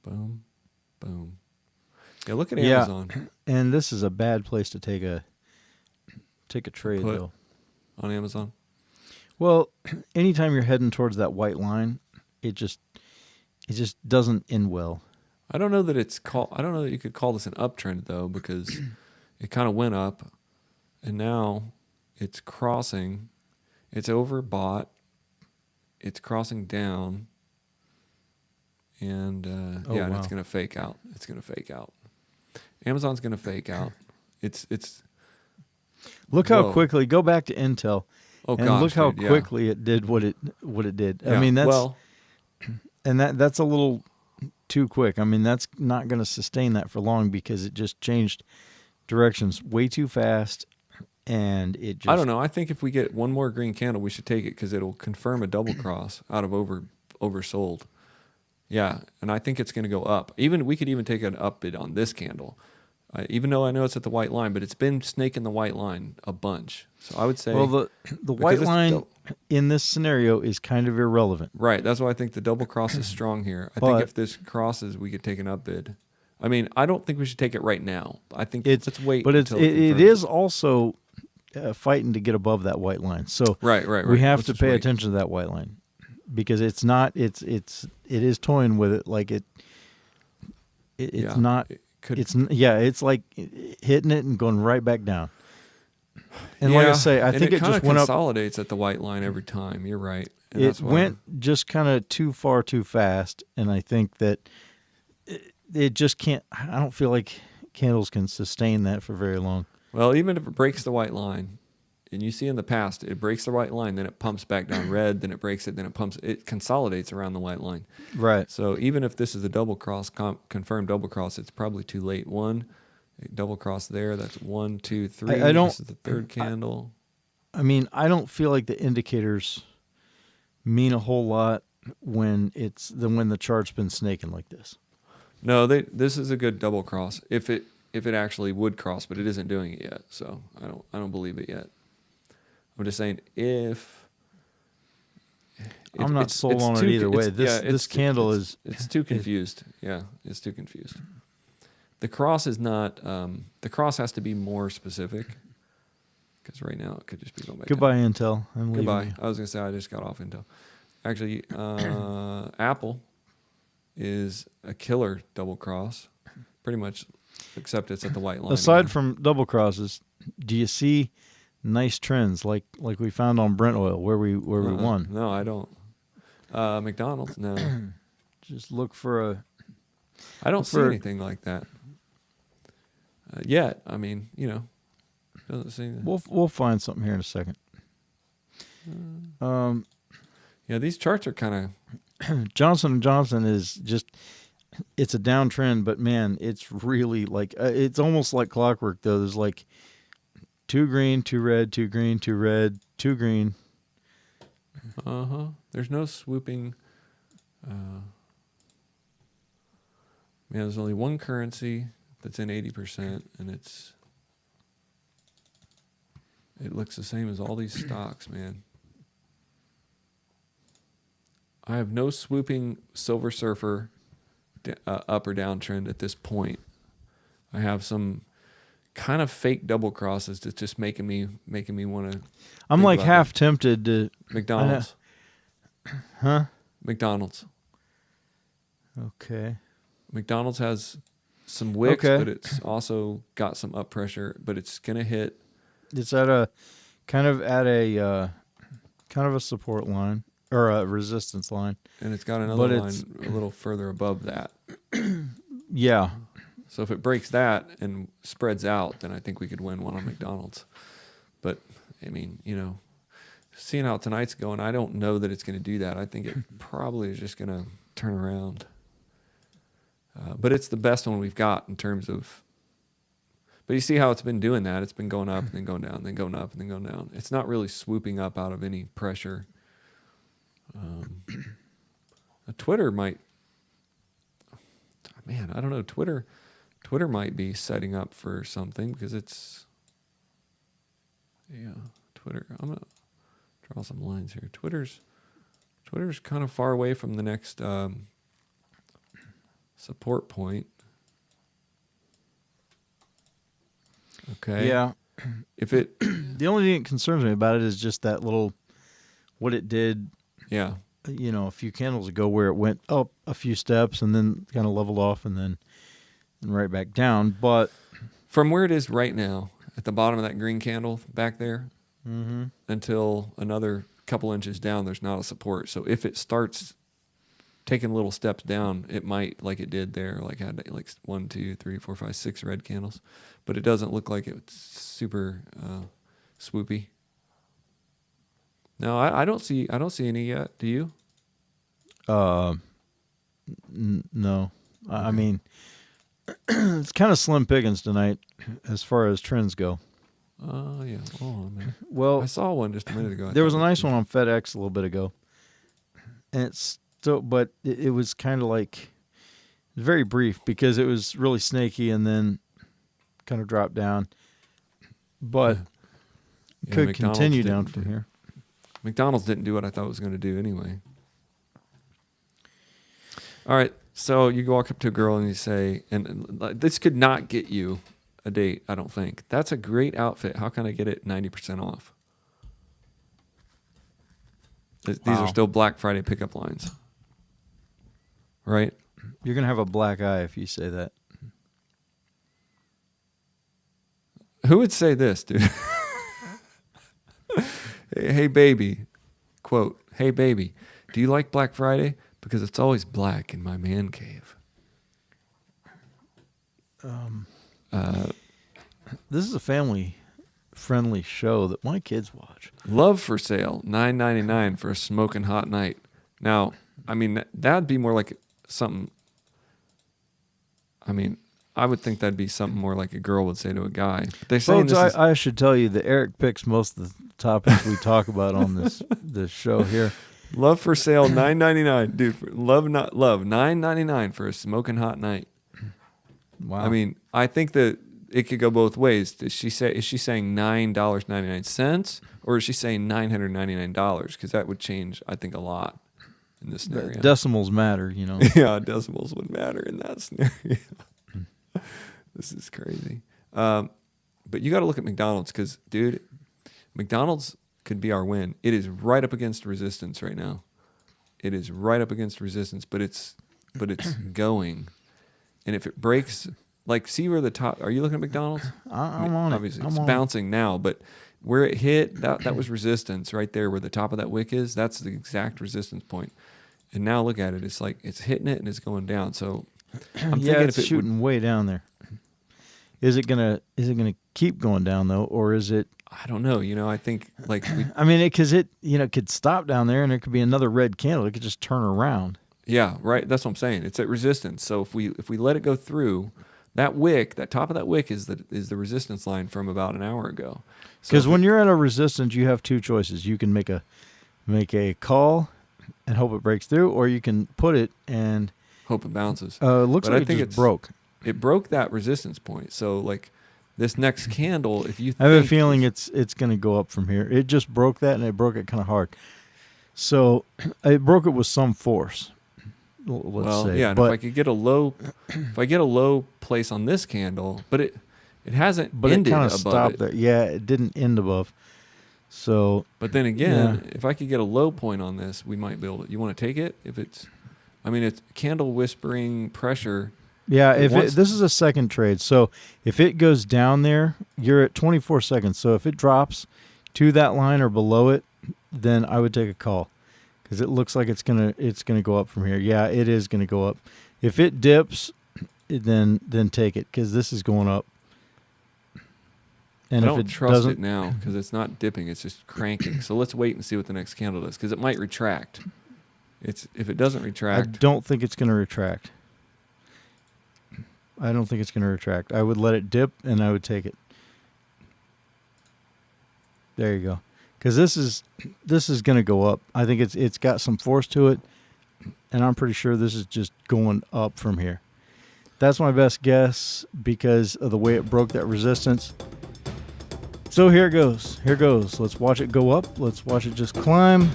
Boom, boom. Yeah, look at Yeah. Amazon. And this is a bad place to take a trade Put. though. On Amazon. Well, anytime you're heading towards that white line, it just doesn't end well. I don't know that it's called. I don't know that you could call this an uptrend though, because it kind of went up, and now it's crossing. It's overbought. It's crossing down, and Oh, yeah, and wow. it's gonna fake out. It's gonna fake out. Amazon's gonna fake out. It's. Look how Whoa. quickly. Go back to Intel. Oh And gosh, look how dude, yeah. quickly it did what it did. I Yeah, mean, that's well, and that's a little too quick. I mean, that's not going to sustain that for long because it just changed directions way too fast, and it just I don't know. I think if we get one more green candle, we should take it because it'll confirm a double cross out of oversold. Yeah, and I think it's going to go up. Even we could even take an up bid on this candle, even though I know it's at the white line, but it's been snaking the white line a bunch. So I would say, Well, the because white it's line in this scenario is kind of irrelevant. right. That's why I think the double cross is strong here. I But- think if this crosses, we could take an up bid. I mean, I don't think we should take it right now. I think It's let's wait. But until it confirms. is also fighting to get above that white line. So right. we have Let's to just pay wait. attention to that white line because it's not. It is toying with it like it's Yeah, not. it could. It's like hitting it and going right back down. And like I say, I think it kinda just went up. consolidates at the white line every time. You're right. And It that's why- went just kind of too far too fast, and I think that it just can't. I don't feel like candles can sustain that for very long. Well, even if it breaks the white line, and you see in the past, it breaks the white line, then it pumps back down red, then it breaks it, then it consolidates around the white line. Right. So even if this is a double cross, confirmed double cross, it's probably too late. One, double cross there. That's 1, 2, 3. I don't- This is the third candle. I mean, I don't feel like the indicators mean a whole lot when the chart's been snaking like this. No, this is a good double cross. If it actually would cross, but it isn't doing it yet. So I don't believe it yet. I'm just saying I'm not sold on it either way. This candle is it's too confused. Yeah, it's too confused. The cross is not. The cross has to be more specific. Because right now it could just be going back. goodbye down. Intel. I'm leaving Goodbye. you. I was gonna say I just got off Intel. Actually, Apple is a killer double cross. Pretty much, except it's at the white line. Aside again. from double crosses, do you see nice trends like we found on Brent oil where we won? No, I don't. McDonald's, no. Just look for a. I don't see For- anything like that yet. I mean, doesn't seem. We'll find something here in a second. Yeah, these charts are kind of. Johnson & Johnson is just it's a downtrend, but man, it's really like it's almost like clockwork though. There's like 2 green, 2 red, 2 green, 2 red, 2 green. There's no swooping. There's only one currency that's in 80%, and it looks the same as all these stocks, man. I have no swooping Silver Surfer up or down trend at this point. I have some kind of fake double crosses that's just making me want to. I'm think like about half tempted to. McDonald's. Huh? McDonald's. Okay. McDonald's has some wicks, Okay. but it's also got some up pressure, but it's going to hit. It's at a kind of a support line or a resistance line. And it's got another But line it's- a little further above that. Yeah. So if it breaks that and spreads out, then I think we could win one on McDonald's. But, I mean, seeing how tonight's going, I don't know that it's going to do that. I think it probably is just going to turn around. But it's the best one we've got in terms of. But you see how it's been doing that. It's been going up and then going down, and then going up and then going down. It's not really swooping up out of any pressure. Twitter might. Man, I don't know. Twitter might be setting up for something because it's. Yeah, Twitter. I'm gonna draw some lines here. Twitter's kind of far away from the next support point. Okay. Yeah. If it, The only thing that concerns me about it is just that little, what it did, yeah. a few candles ago, where it went up a few steps and then kind of leveled off and right back down. But From where it is right now, at the bottom of that green candle back there, until another couple inches down, there's not a support. So if it starts taking little steps down, it might, like it did there, like had like 1, 2, 3, 4, 5, 6 red candles, but it doesn't look like it's super swoopy. No, I don't see any yet. Do you? No, I mean, it's kind of slim pickings tonight as far as trends go. Oh yeah. Oh man. Well, I saw one just a minute ago. there was a nice one on FedEx a little bit ago, and it's still, but it was kind of like very brief because it was really snaky and then kind of dropped down, but Yeah, could McDonald's continue didn't down do- from here. McDonald's didn't do what I thought it was going to do anyway. All right, so you walk up to a girl and you say, and this could not get you a date, I don't think. That's a great outfit. How can I get it 90% off? These Wow. are still Black Friday pickup lines, right? You're gonna have a black eye if you say that. Who would say this, dude? Hey, baby, quote, hey, baby, do you like Black Friday? Because it's always black in my man cave. This is a family-friendly show that my kids watch. Love for sale, $9.99 for a smoking hot night. Now, I mean, that'd be more like something. I mean, I would think that'd be something more like a girl would say to a guy. But they're saying Folks, this is, I should tell you that Eric picks most of the topics we talk about on this show here. love for sale, $9.99, dude. Love $9.99 for a smoking hot night. Wow. I mean, I think that it could go both ways. Is she saying $9.99, or is she saying $999? Because that would change, I think, a lot in this scenario. decimals matter, Yeah, decimals would matter in that scenario. This is crazy. But you got to look at McDonald's because, dude, McDonald's could be our win. It is right up against resistance right now. It is right up against resistance, but it's going. And if it breaks, like, see where the top? Are you looking at McDonald's? I'm on Obviously, it. it's bouncing now, but where it hit, that was resistance right there, where the top of that wick is. That's the exact resistance point. And now look at it. It's like it's hitting it and it's going down. So I'm Yeah, thinking it's if it shooting way down there. Is it gonna keep going down though, or is it? I don't know. I think like I mean, because it could stop down there, and there could be another red candle. It could just turn around. yeah, right. That's what I'm saying. It's at resistance. So if we let it go through that wick, that top of that wick is the resistance line from about an hour ago. So Because if when you're at a resistance, you have two choices. You can make a call and hope it breaks through, or you can put it and hope it bounces. it looks But I like think it it's just broke. It broke that resistance point. So like this next candle, if you I have a think feeling it's going to go up from here. It just broke that, and it broke it kind of hard. So it broke it with some force. Let's say. yeah. And but, if I could get a low, place on this candle, but it hasn't but it ended kind of above stopped it. there. Yeah, it didn't end above. So But then again, if I could get a low point on this, we might be able to. You want to take it? It's candle whispering pressure. yeah, It wants- this is a second trade. So if it goes down there, you're at 24 seconds. So if it drops to that line or below it, then I would take a call because it looks like it's gonna go up from here. Yeah, it is gonna go up. If it dips, then take it because this is going up. And I if don't it trust doesn't, it now because it's not dipping; it's just cranking. So let's wait and see what the next candle does because it might retract. If it doesn't I retract, don't think it's going to retract. I don't think it's going to retract. I would let it dip and I would take it. There you go. Because this is going to go up. I think it's got some force to it, and I'm pretty sure this is just going up from here. That's my best guess because of the way it broke that resistance. So here it goes. Here goes. Let's watch it go up. Let's watch it just climb.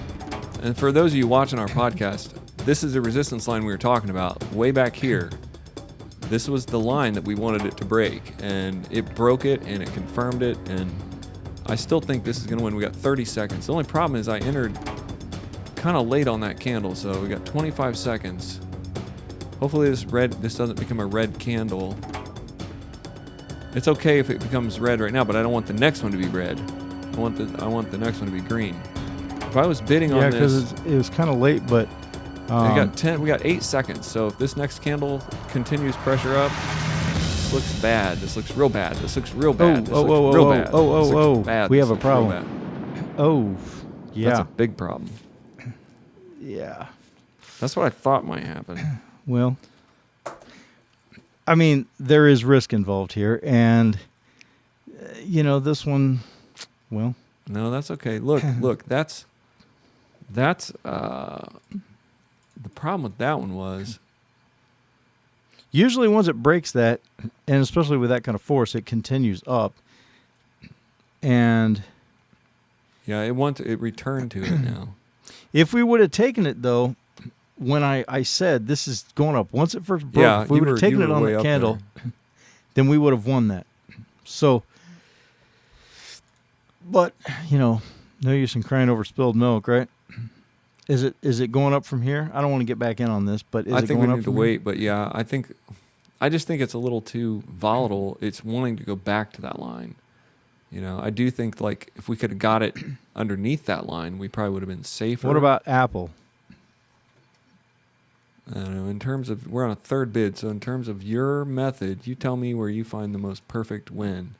and for those of you watching our podcast, this is the resistance line we were talking about way back here. this was the line that we wanted it to break, and it broke it, and it confirmed it, and I still think this is going to win. We got 30 seconds. The only problem is I entered kind of late on that candle, so we got 25 seconds. Hopefully this doesn't become a red candle. It's okay if it becomes red right now, but I don't want the next one to be red. I want the next one to be green. If I was bidding on Yeah, this, because it was kind of late, but we got 8 seconds. So if this next candle continues pressure up, this looks bad. This looks real bad. This looks real bad. This looks real bad. This looks bad. We This have a looks real problem. bad. Oh, yeah, That's a big problem. yeah. That's what I thought might happen. Well, I mean, there is risk involved here, and this one, well, No, that's okay. Look, that's the problem with that one was usually once it breaks that, and especially with that kind of force, it continues up, and yeah, it returned to it now. if we would have taken it though, when I said this is going up, once it first broke, Yeah, if we would have taken you it were on way the up candle, then we would have won that. So, but no use in crying over spilled milk, right? Is it going up from here? I don't want to get back in on this, but I is it think going we up need to from here? wait, but yeah, I just think it's a little too volatile. It's wanting to go back to that line. I do think like if we could have got it underneath that line, we probably would have been safer. What about Apple? I don't know. In terms of, we're on a third bid, so in terms of your method, you tell me where you find the most perfect win.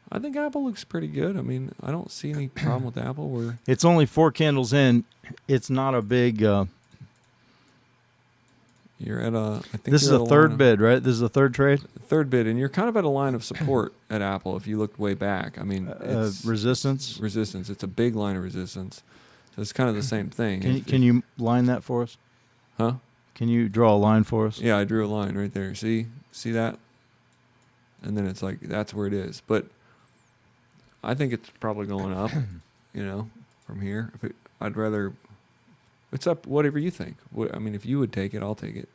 I think Apple looks pretty good. I mean, I don't see any problem with Apple. It's only 4 candles in. It's not a big. You're at I think This is you're a at third line bid, right? This is a third trade. third bid, and you're kind of at a line of support at Apple. If you looked way back, I mean, it's Resistance. resistance. It's a big line of resistance. So it's kind of the same thing. Can you line that for us? Huh? Can you draw a line for us? Yeah, I drew a line right there. See that? And then it's like that's where it is. But I think it's probably going up, from here. I'd rather. It's up. Whatever you think. I mean, if you would take it, I'll take it.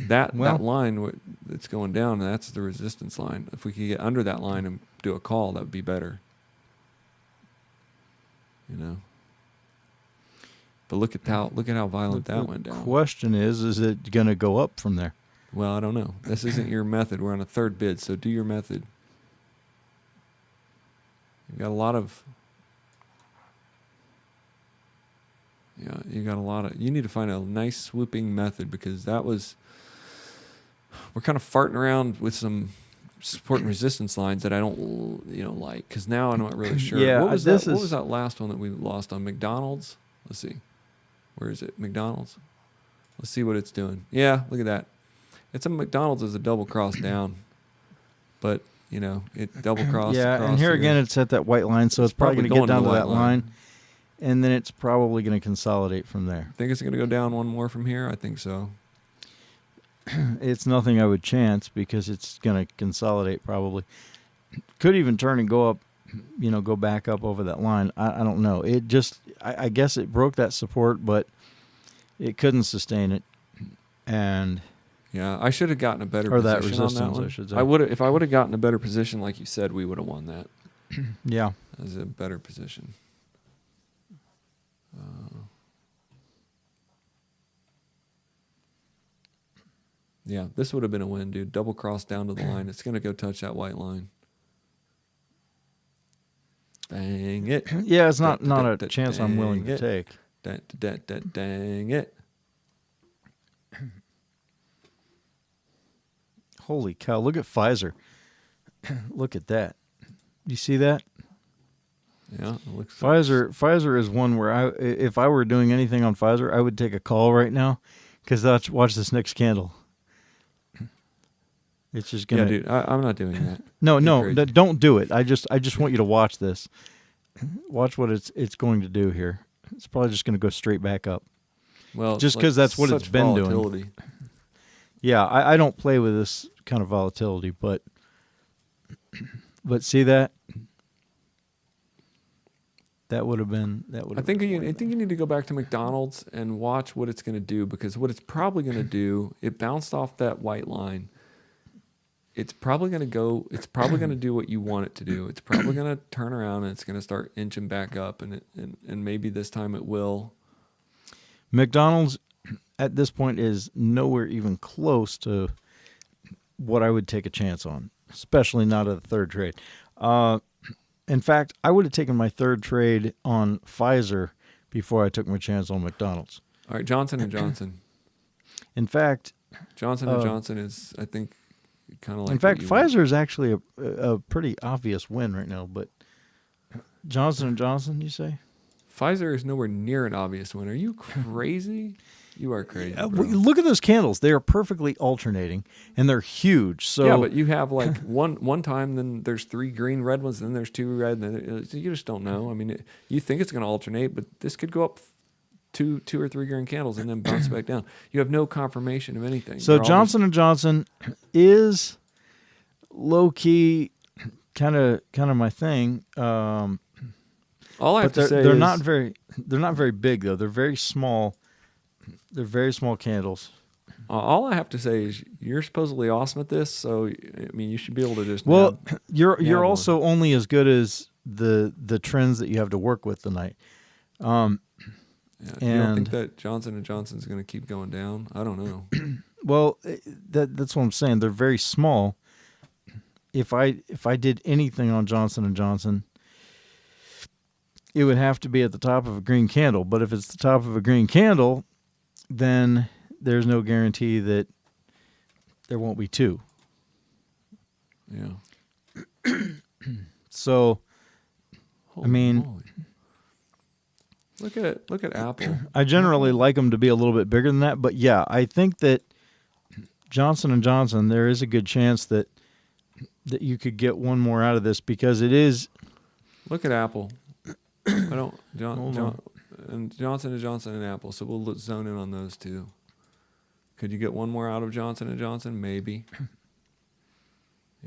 That line that's going down, that's the resistance line. If we could get under that line and do a call, that would be better. But look at how violent that went down. The question is it going to go up from there? Well, I don't know. This isn't your method. We're on a third bid, so do your method. You've got a lot of. Yeah, you need to find a nice swooping method because that was. We're kind of farting around with some support and resistance lines that I don't, like. Because now I'm not really sure. Yeah, what was that last one that we lost on McDonald's? Let's see. Where is it? McDonald's. Let's see what it's doing. Yeah, look at that. It's a McDonald's is a double cross down, but it double crossed. Yeah, and here again it's at that white line, so it's probably going to get down to that line, and then it's probably going to consolidate from there. Think it's going to go down one more from here? I think so. It's nothing I would chance because it's going to consolidate probably. Could even turn and go up, go back up over that line. I don't know. It just, I guess it broke that support, but it couldn't sustain it. And yeah, I should have gotten a better or position that resistance, on that one. I should say. If I would have gotten a better position, like you said, we would have won that. Yeah, that was a better position. Yeah, this would have been a win, dude. Double cross down to the line. It's going to go touch that white line. Dang it. Yeah, it's not a chance I'm willing to take. Dang it. Holy cow, look at Pfizer. Look at that. You see that? Yeah, it looks Pfizer is one where if I were doing anything on Pfizer, I would take a call right now because watch this next candle. It's just gonna. Yeah, dude, I'm not doing that. No, don't do it. I just want you to watch this. Watch what it's going to do here. It's probably just going to go straight back up. Well, just because that's what it's been volatility. doing. Yeah, I don't play with this kind of volatility, but see that That would have been that would. I think you need to go back to McDonald's and watch what it's going to do, because what it's probably going to do, it bounced off that white line. It's probably going to go. It's probably going to do what you want it to do. It's probably going to turn around and it's going to start inching back up, and maybe this time it will. McDonald's at this point is nowhere even close to what I would take a chance on, especially not at the third trade. In fact, I would have taken my third trade on Pfizer before I took my chance on McDonald's. All right, Johnson & Johnson. In fact, Johnson & Johnson is, I think, kind of like. In fact, Pfizer is actually a pretty obvious win right now, but Johnson & Johnson, you say? Pfizer is nowhere near an obvious win. Are you crazy? You are crazy. Bro. Look at those candles. They are perfectly alternating, and they're huge. So yeah, but you have like one time, then there's 3 green, red ones, then there's 2 red, and then you just don't know. I mean, you think it's going to alternate, but this could go up two or 3 green candles and then bounce back down. You have no confirmation of anything. So Johnson & Johnson is low key, kind of my thing. All I have but to say they're is not very big though. They're very small. They're very small candles. all I have to say is you're supposedly awesome at this, so I mean you should be able to just. Well, you're one. also only as good as the trends that you have to work with tonight. Yeah, you don't and think that Johnson & Johnson's going to keep going down? I don't know. well, that's what I'm saying. They're very small. If I did anything on Johnson & Johnson, it would have to be at the top of a green candle. But if it's the top of a green candle, then there's no guarantee that there won't be 2. Yeah. So, Holy I mean, moly. Look at Apple. I generally like them to be a little bit bigger than that. But yeah, I think that Johnson & Johnson, there is a good chance that you could get one more out of this, because it is. Look at Apple. I don't Hold on. and Johnson & Johnson and Apple. So we'll zone in on those 2. Could you get one more out of Johnson & Johnson? Maybe.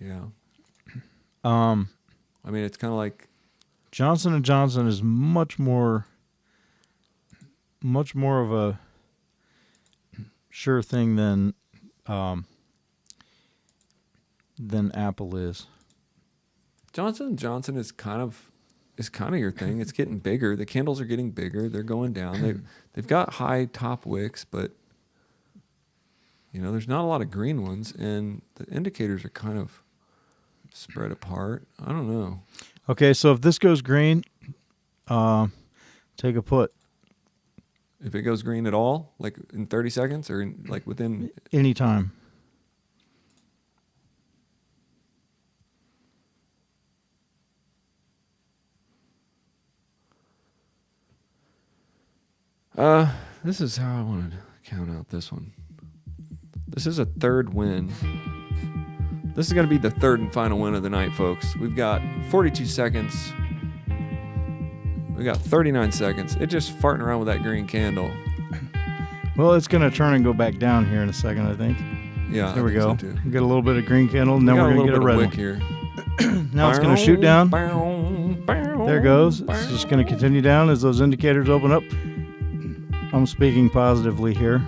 Yeah. I mean, it's kind of like Johnson & Johnson is much more of a sure thing than Apple is. Johnson & Johnson is kind of your thing. It's getting bigger. The candles are getting bigger. They're going down. They've got high top wicks, but there's not a lot of green ones, and the indicators are kind of spread apart. I don't know. Okay, so if this goes green, take a put. If it goes green at all, like in 30 seconds or like within Any time. This is how I wanted to count out this one. This is a third win. This is going to be the third and final win of the night, folks. We've got 42 seconds. We got 39 seconds. It's just farting around with that green candle. Well, it's going to turn and go back down here in a second, I think. Yeah, There we go. So too. We got a little bit of green candle, and then we're going to get a red wick one. here. Now it's going to shoot down. There it goes. It's just going to continue down as those indicators open up. I'm speaking positively here.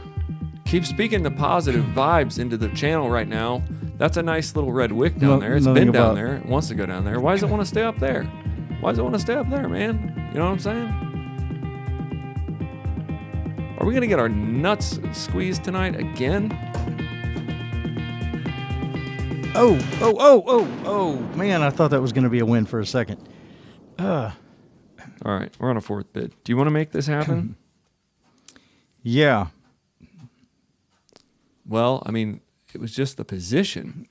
Keep speaking the positive vibes into the channel right now. That's a nice little red wick down there. It's been down there. It wants to go down there. Why does it want to stay up there? Why does it want to stay up there, man? You know what I'm saying? Are we going to get our nuts squeezed tonight again? Oh, man, I thought that was going to be a win for a second. All right, we're on a 4th bid. Do you want to make this happen? Yeah. Well, I mean, it was just the position.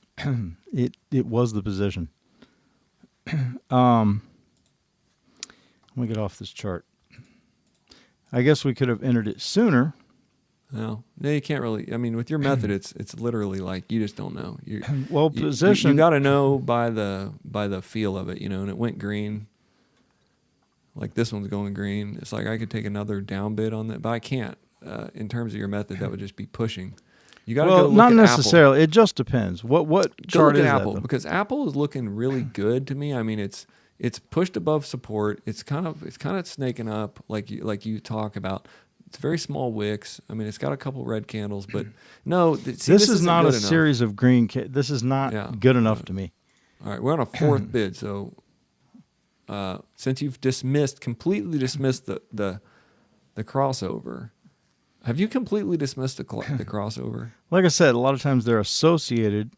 It was the position. Let me get off this chart. I guess we could have entered it sooner. No, you can't really. I mean, with your method, it's literally like you just don't know. Well, position. You got to know by the feel of it, and it went green. Like this one's going green. It's like I could take another down bid on that, but I can't. In terms of your method, that would just be pushing. You got to go look not at necessarily. Apple. It just depends. What Go chart look is at that? Apple, Though? because Apple is looking really good to me. I mean, it's it's pushed above support. It's kind of snaking up like you talk about. It's very small wicks. I mean, it's got a couple red candles, but no. See, this is isn't not a good enough. series of green. This is not Yeah. good enough to me. All right, we're on a fourth bid. So since you've completely dismissed the crossover, have you completely dismissed the crossover? Like I said, a lot of times they're associated.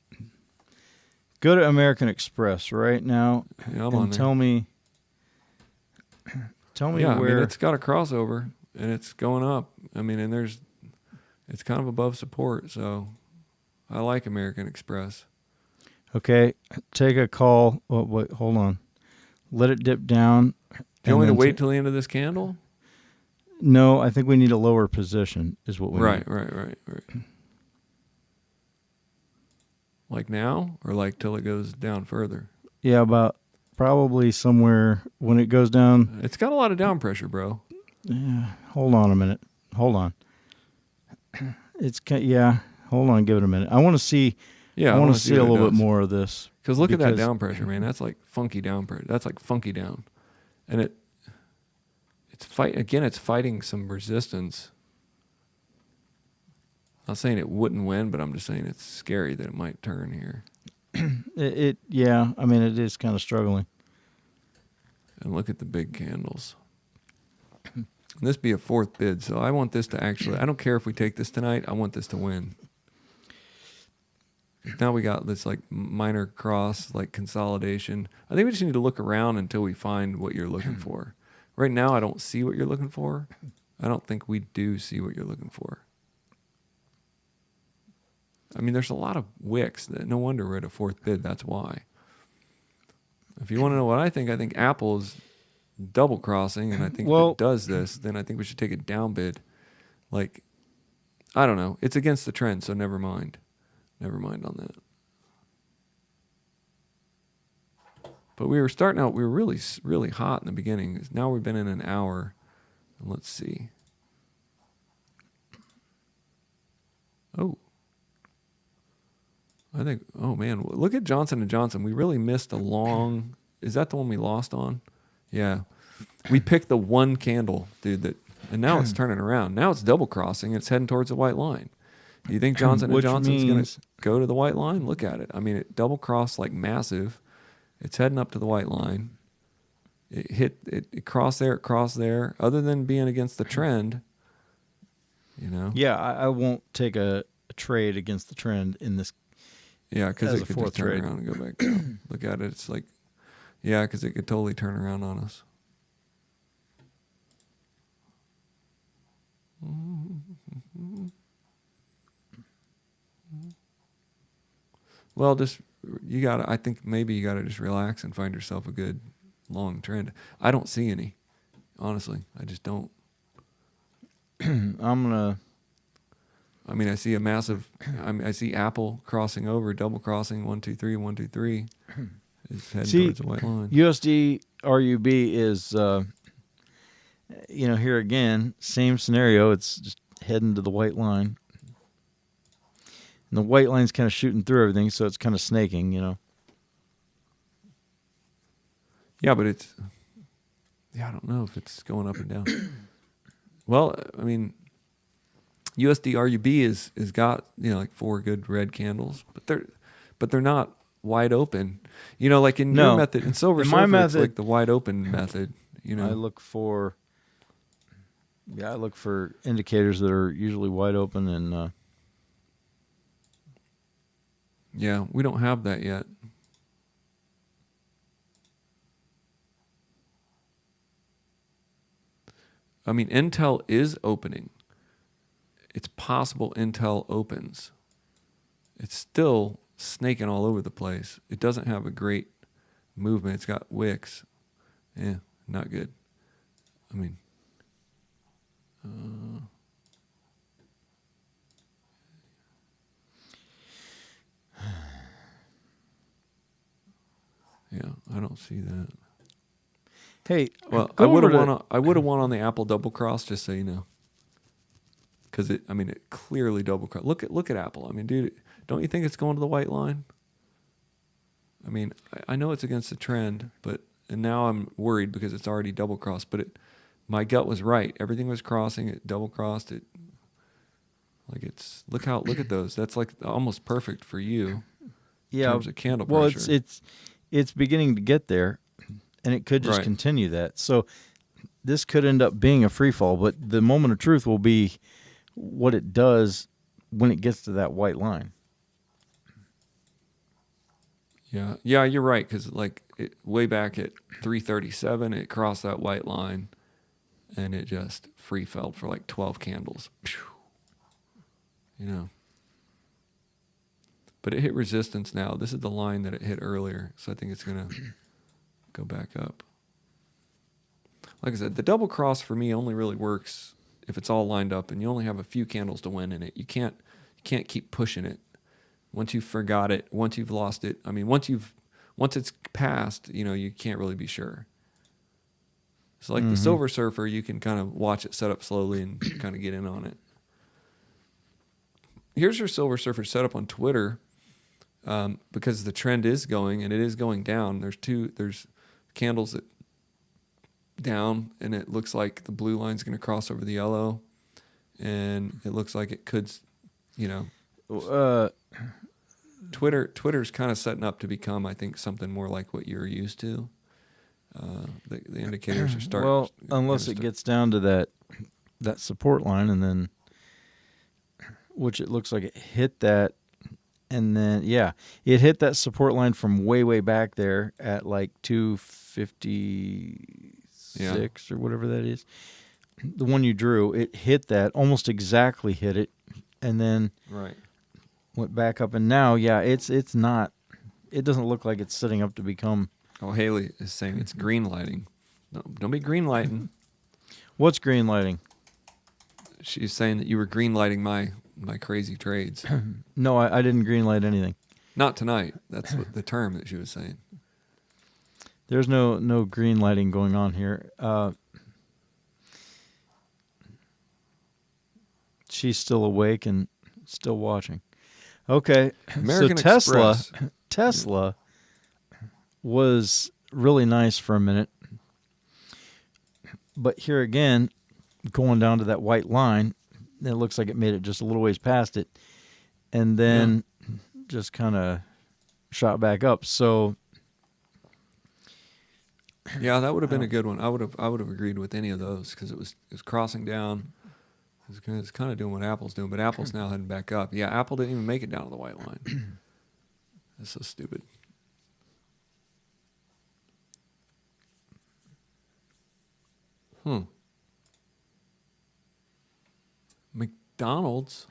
Go to American Express right now Yeah, I'm on and there. tell me Yeah, where. I mean, it's got a crossover and it's going up. I mean, and it's kind of above support. So I like American Express. Okay, take a call. Oh, wait, hold on. Let it dip down. Do you want me to and then wait till the end of this candle? No, I think we need a lower position. Is what we Right. need. Like now, or like till it goes down further? Yeah, about probably somewhere when it goes down. It's got a lot of down pressure, bro. Yeah, hold on a minute. Hold on. Hold on. Give it a minute. I want to see. Yeah, I want to see a what it little bit does. more of this. Because look at that because- down pressure, man. That's like funky down pressure. That's like funky down, and it's fighting some resistance. I'm not saying it wouldn't win, but I'm just saying it's scary that it might turn here. Yeah. I mean, it is kind of struggling. And look at the big candles. And this be a fourth bid, so I want this to actually. I don't care if we take this tonight. I want this to win. Now we got this like minor cross, like consolidation. I think we just need to look around until we find what you're looking for. Right now, I don't see what you're looking for. I don't think we do see what you're looking for. I mean, there's a lot of wicks. No wonder we're at a fourth bid. That's why. If you want to know what I think Apple is double crossing, and I think if it does this, then I think we should take a down bid. Like, I don't know. It's against the trend, so never mind. Never mind on that. But we were starting out, we were really, really hot in the beginning. Now we've been in an hour. Let's see. Oh. I think, oh man, look at Johnson & Johnson. We really missed a long, is that the one we lost on? Yeah. We picked the one candle, dude, and now it's turning around. Now it's double crossing. It's heading towards the white line. Do you think Johnson & Johnson's going to go to the white line? Look at it. I mean, it double crossed like massive. It's heading up to the white line. It crossed there, it crossed there. Other than being against the trend, you know. Yeah, I won't take a trade against the trend in this. Yeah, because as it a could fourth just turn trade. around and go back down. Look at it. It's like, yeah, because it could totally turn around on us. Well, I think maybe you got to just relax and find yourself a good long trend. I don't see any, honestly. I just don't. I mean, I see a massive. I see Apple crossing over, double crossing, 1, 2, 3, 1, 2, 3. It's heading towards the white line. USD RUB is, here again, same scenario. It's just heading to the white line. And the white line's kind of shooting through everything, so it's kind of snaking, Yeah, but I don't know if it's going up and down. Well, I mean, USD RUB is got like 4 good red candles, but they're not wide open. Like in your method, in Silver Surfer, it's like the wide open method. I look for indicators that are usually wide open and. Yeah, we don't have that yet. I mean, Intel is opening. It's possible Intel opens. It's still snaking all over the place. It doesn't have a great movement. It's got wicks. Yeah, not good. I mean, yeah, I don't see that. Hey, well, I would have won on the Apple double cross, just so you know. Because it clearly double cross. Look at Apple. I mean, dude, don't you think it's going to the white line? I mean, I know it's against the trend, but and now I'm worried because it's already double crossed. But my gut was right. Everything was crossing. It double crossed it. Like look at those. That's like almost perfect for you in terms of candle pressure. Well, it's beginning to get there, and it could just Right. continue that. So this could end up being a free fall, but the moment of truth will be what it does when it gets to that white line. Yeah, you're right. Because like way back at 337, it crossed that white line, and it just free fell for like 12 candles. You know. But it hit resistance now. This is the line that it hit earlier, so I think it's gonna go back up. Like I said, the double cross for me only really works if it's all lined up and you only have a few candles to win in it. You can't keep pushing it. Once you've forgot it, once you've lost it, I mean, once it's passed, you can't really be sure. So like the Silver Surfer, you can kind of watch it set up slowly and kind of get in on it. Here's your Silver Surfer setup on Twitter, because the trend is going, and it is going down. There's candles that down, and it looks like the blue line's going to cross over the yellow, and it looks like it could, Twitter's kind of setting up to become, I think, something more like what you're used to. The indicators are starting. Well, unless it gets down to that support line, and then, which it looks like it hit that, and then it hit that support line from way back there at like 256 or whatever that is. The one you drew, it hit that, almost exactly hit it, and then right. Went back up, and now it's not. It doesn't look like it's setting up to become. Oh, Haley is saying it's green lighting. No, don't be green lighting. What's green lighting? She's saying that you were green lighting my crazy trades. No, I didn't green light anything. Not tonight. That's what the term that she was saying. There's no green lighting going on here. She's still awake and still watching. Okay, American so Express. Tesla was really nice for a minute, but here again, going down to that white line, it looks like it made it just a little ways past it, and then just kind of shot back up. So yeah, that would have been a good one. I would have agreed with any of those because it was crossing down. It's kind of doing what Apple's doing, but Apple's now heading back up. Yeah, Apple didn't even make it down to the white line. That's so stupid. McDonald's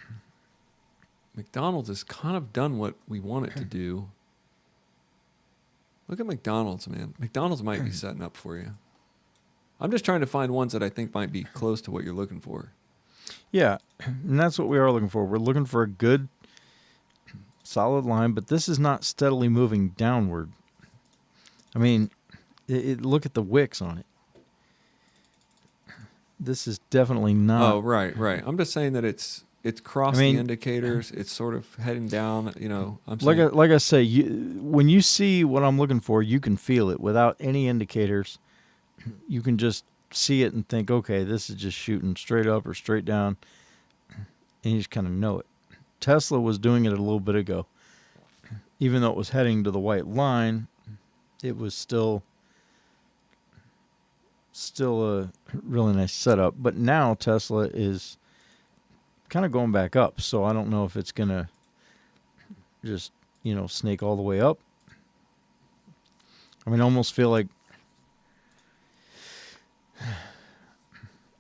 has kind of done what we want it to do. Look at McDonald's, man. McDonald's might be setting up for you. I'm just trying to find ones that I think might be close to what you're looking for. yeah, and that's what we are looking for. We're looking for a good, solid line, but this is not steadily moving downward. I mean, look at the wicks on it. This is definitely not. Oh, right. I'm just saying that it's crossed the indicators. It's sort of heading down. I'm saying, like I say, when you see what I'm looking for, you can feel it without any indicators. You can just see it and think, okay, this is just shooting straight up or straight down, and you just kind of know it. Tesla was doing it a little bit ago. Even though it was heading to the white line, it was still a really nice setup. But now Tesla is kind of going back up, so I don't know if it's going to just, snake all the way up. I mean, I almost feel like,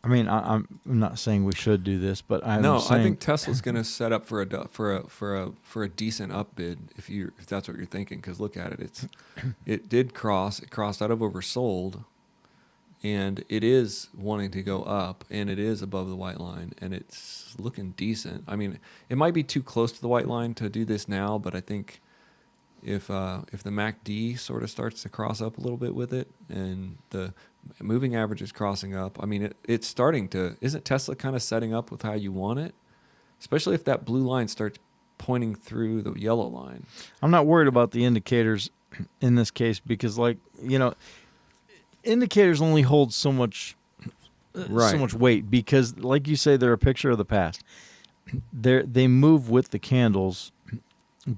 I'm not saying we should do this, but I think Tesla's going to set up for a decent upbid if that's what you're thinking. Because look at it, it crossed out of oversold, and it is wanting to go up, and it is above the white line, and it's looking decent. I mean, it might be too close to the white line to do this now, but I think if the MACD sort of starts to cross up a little bit with it, and the moving average is crossing up, I mean, it's starting to. Isn't Tesla kind of setting up with how you want it? Especially if that blue line starts pointing through the yellow line. I'm not worried about the indicators in this case because, indicators only hold so much Right. so much weight because, like you say, they're a picture of the past. They move with the candles,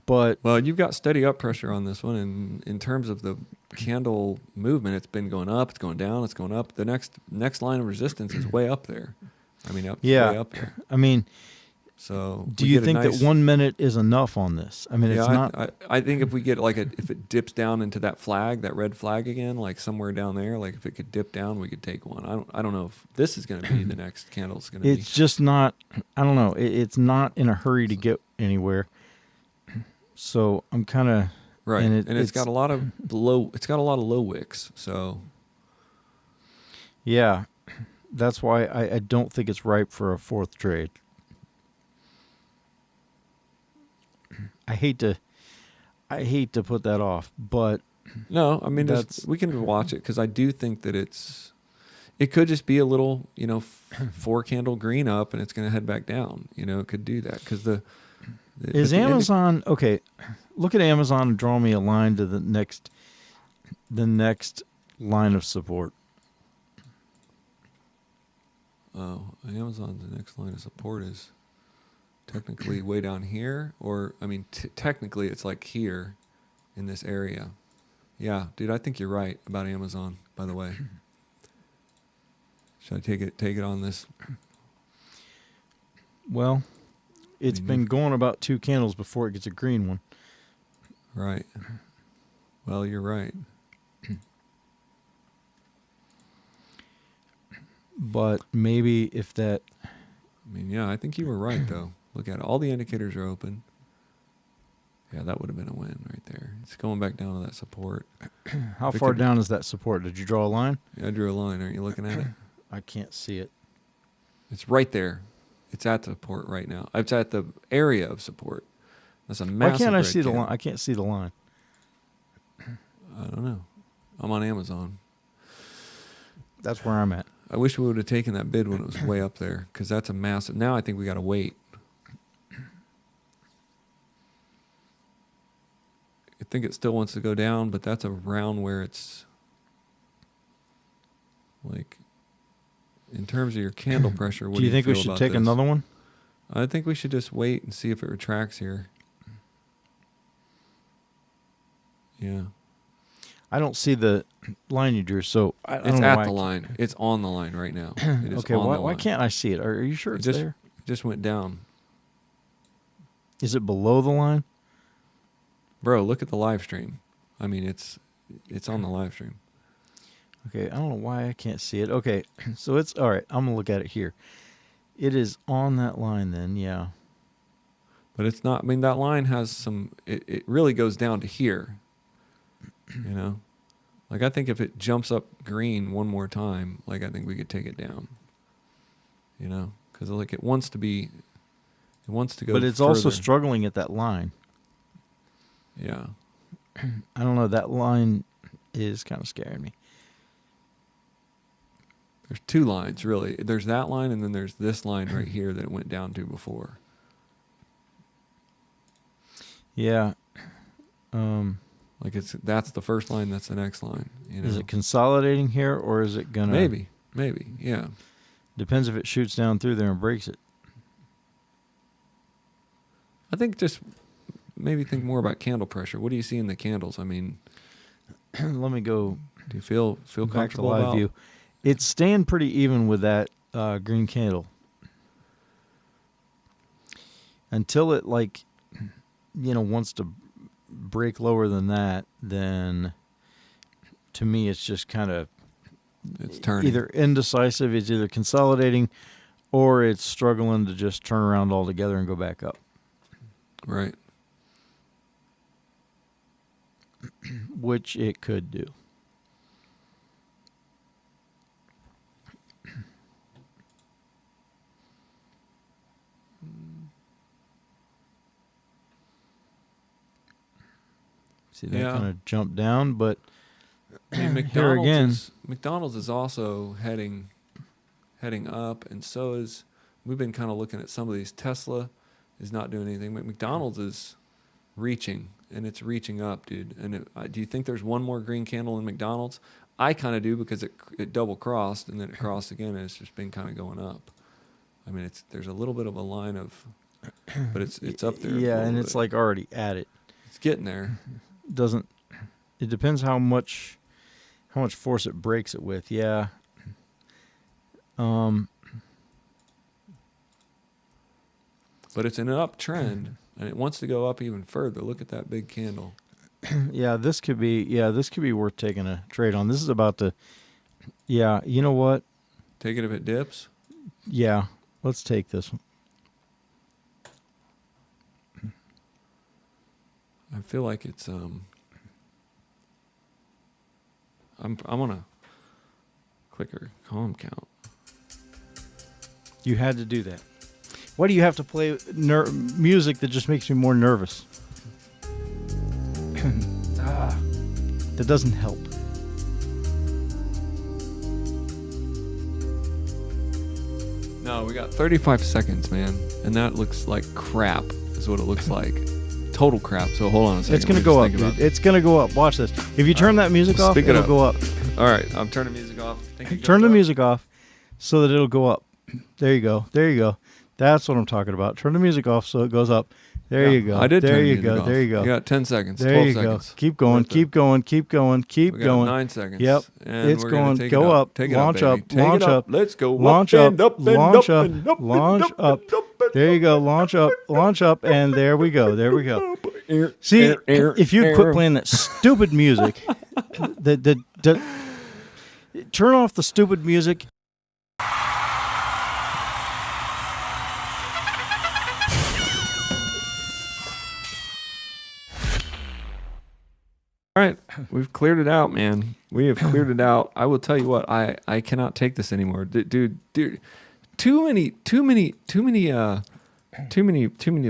but Well, you've got steady up pressure on this one, and in terms of the candle movement, it's been going up, it's going down, it's going up. The next line of resistance is way up there. I mean, it's yeah, way up there. I mean, So do we you get a think nice, that 1 minute is enough on this? I mean, Yeah, it's not. I think if we get if it dips down into that flag, that red flag again, like somewhere down there, like if it could dip down, we could take one. I don't know if this is going to be the next candle's going to be. It's just not. I don't know. It's not in a hurry to get anywhere. So I'm kind of Right, and and it's got a lot of low wicks. So yeah. That's why I don't think it's ripe for a fourth trade. I hate to put that off, but no, I mean That's- we can watch it because I do think that it could just be a little 4 candle green up and it's going to head back down. It could do that because is Amazon okay? Look at Amazon and draw me a line to the next line of support. Oh, Amazon's next line of support is technically way down here, or I mean, technically it's like here in this area. Yeah, dude, I think you're right about Amazon. By the way, should I take it on this? Well, it's mean, been going about 2 candles before it gets a green one. Right. Well, you're right. But maybe if that, I mean, yeah, I think you were right though. Look at it. All the indicators are open. Yeah, that would have been a win right there. It's going back down to that support. how If it far could- down is that support? Did you draw a line? Yeah, I drew a line. Aren't you looking at it? I can't see it. It's right there. It's at support right now. It's at the area of support. That's a Why massive. can't I red see the candle. line? I can't see the line. I don't know. I'm on Amazon. That's where I'm at. I wish we would have taken that bid when it was way up there because that's a massive. Now I think we got to wait. I think it still wants to go down, but that's around where it's like in terms of your candle pressure. What Do you think we feel should about take this? another one? I think we should just wait and see if it retracts here. Yeah. I don't see the line you drew, so I don't It's know at why the I line. It's on the line right now. It is Okay, on why, the why line. can't I see it? Are you sure It it's just- there? It just went down. Is it below the line? Bro, look at the live stream. I mean, it's on the live stream. Okay, I don't know why I can't see it. Okay, so it's all right. I'm gonna look at it here. It is on that line then, yeah. But it's not, I mean, that line has some, it really goes down to here. Like, I think if it jumps up green one more time, like, I think we could take it down. Because, like, it wants to go But it's also further. struggling at that line. Yeah. I don't know. That line is kind of scaring me. There's 2 lines, really. There's that line, and then there's this line right here that it went down to before. Yeah. Like, that's the first line, that's the next line. Is it consolidating here, or is it gonna? Maybe, yeah. Depends if it shoots down through there and breaks it. I think just maybe think more about candle pressure. What do you see in the candles? I mean, Let me go do you feel back to comfortable live about? view. It's staying pretty even with that green candle until it wants to break lower than that. Then, to me, it's just kind of It's turning. either indecisive. It's either consolidating, or it's struggling to just turn around altogether and go back up. Right. Which it could do. See, that Yeah. kind of jumped down, but I mean, here again, McDonald's is also heading up, and so is. We've been kind of looking at some of these. Tesla is not doing anything, but McDonald's is reaching, and it's reaching up, dude. And do you think there's one more green candle in McDonald's? I kind of do because it double crossed and then it crossed again, and it's just been kind of going up. I mean, there's a little bit of a line of, but it's up there. Yeah, and it's like already at it. It's getting there. It depends how much force it breaks it with. Yeah. But it's in an uptrend, and it wants to go up even further. Look at that big candle. Yeah, this could be worth taking a trade on. This is about to. Yeah, you know what? Take it if it dips. Yeah, let's take this one. I feel like it's I'm on a clicker calm count. You had to do that. Why do you have to play music that just makes me more nervous? That doesn't help. No, we got 35 seconds, man, and that looks like crap. Is what it looks like. Total crap. So hold on a second. It's gonna go up, dude. It's gonna go up. Watch this. If you turn that music off, it'll go up. All right, I'm turning music off. Turn the music off so that it'll go up. There you go. There you go. That's what I'm talking about. Turn the music off so it goes up. There you go. I did. There turn you the go. music There off. you go. You got 10 seconds. There 12 you seconds. go. Keep going. Keep going. Keep going. Keep We got going. 9 seconds. Yep. And It's we're going. Take Go it up. Take it Launch up. up. Baby. Take Launch it up. Let's go. Launch up. up. And up. Launch and up. and up. Launch and up. and and There you go. Launch up. Launch up. And there we go. There we go. See, if you'd quit playing that stupid music, turn off the stupid music. All right, we've cleared it out, man. We have cleared it out. I will tell you what, I cannot take this anymore, dude. Too many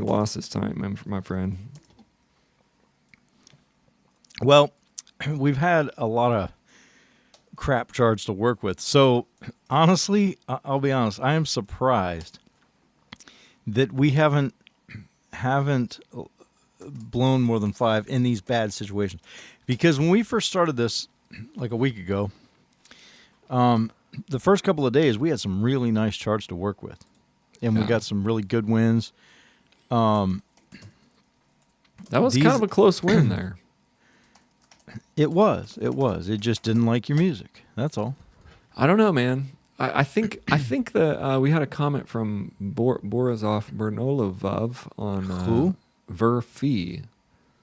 losses time, my friend. Well, we've had a lot of crap charts to work with. So, honestly, I'll be honest. I am surprised that we haven't blown more than 5 in these bad situations. Because when we first started this, like a week ago, the first couple of days we had some really nice charts to work with, and we got some really good wins. That was kind of a close win there. It was. It just didn't like your music. That's all. I don't know, man. I think that we had a comment from Borisov Bernolovov on who? Verfi.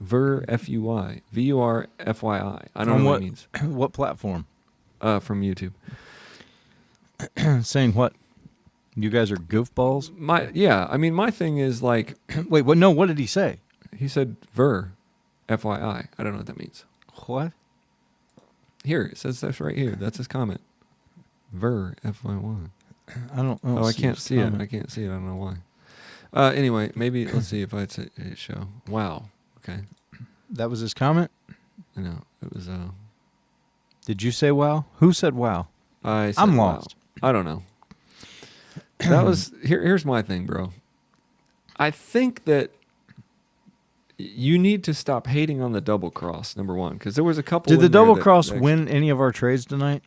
F-U-Y. V-U-R-F-Y-I. I don't know what it means. What platform? From YouTube. Saying what? You guys are goofballs? My thing is like... Wait, what? No, what did he say? He said F-Y-I. I don't know what that means. What? Here, it says that's right here. That's his comment. F-Y-Y. I don't I can't see it. I can't see it. I don't know why. Anyway, maybe let's see if I'd show. Wow. Okay. That was his comment? No, it was Did you say wow? Who said wow? I'm lost. Wow. I don't know. That was here's my thing, bro. I think that you need to stop hating on the double cross, number one, because there was a couple. Did the double cross win any of our trades tonight?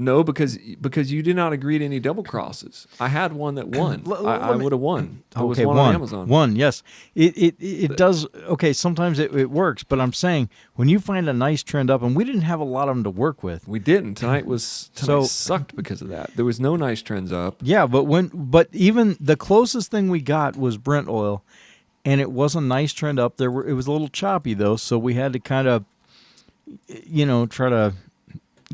No, because you did not agree to any double crosses. I had one that won. I would have won. There was one on Amazon. One, yes. It does. Okay, sometimes it works, but I'm saying when you find a nice trend up, and we didn't have a lot of them to work with. We didn't. Tonight sucked because of that. There was no nice trends up. Yeah, but even the closest thing we got was Brent oil, and it was a nice trend up. It was a little choppy though, so we had to kind of, try to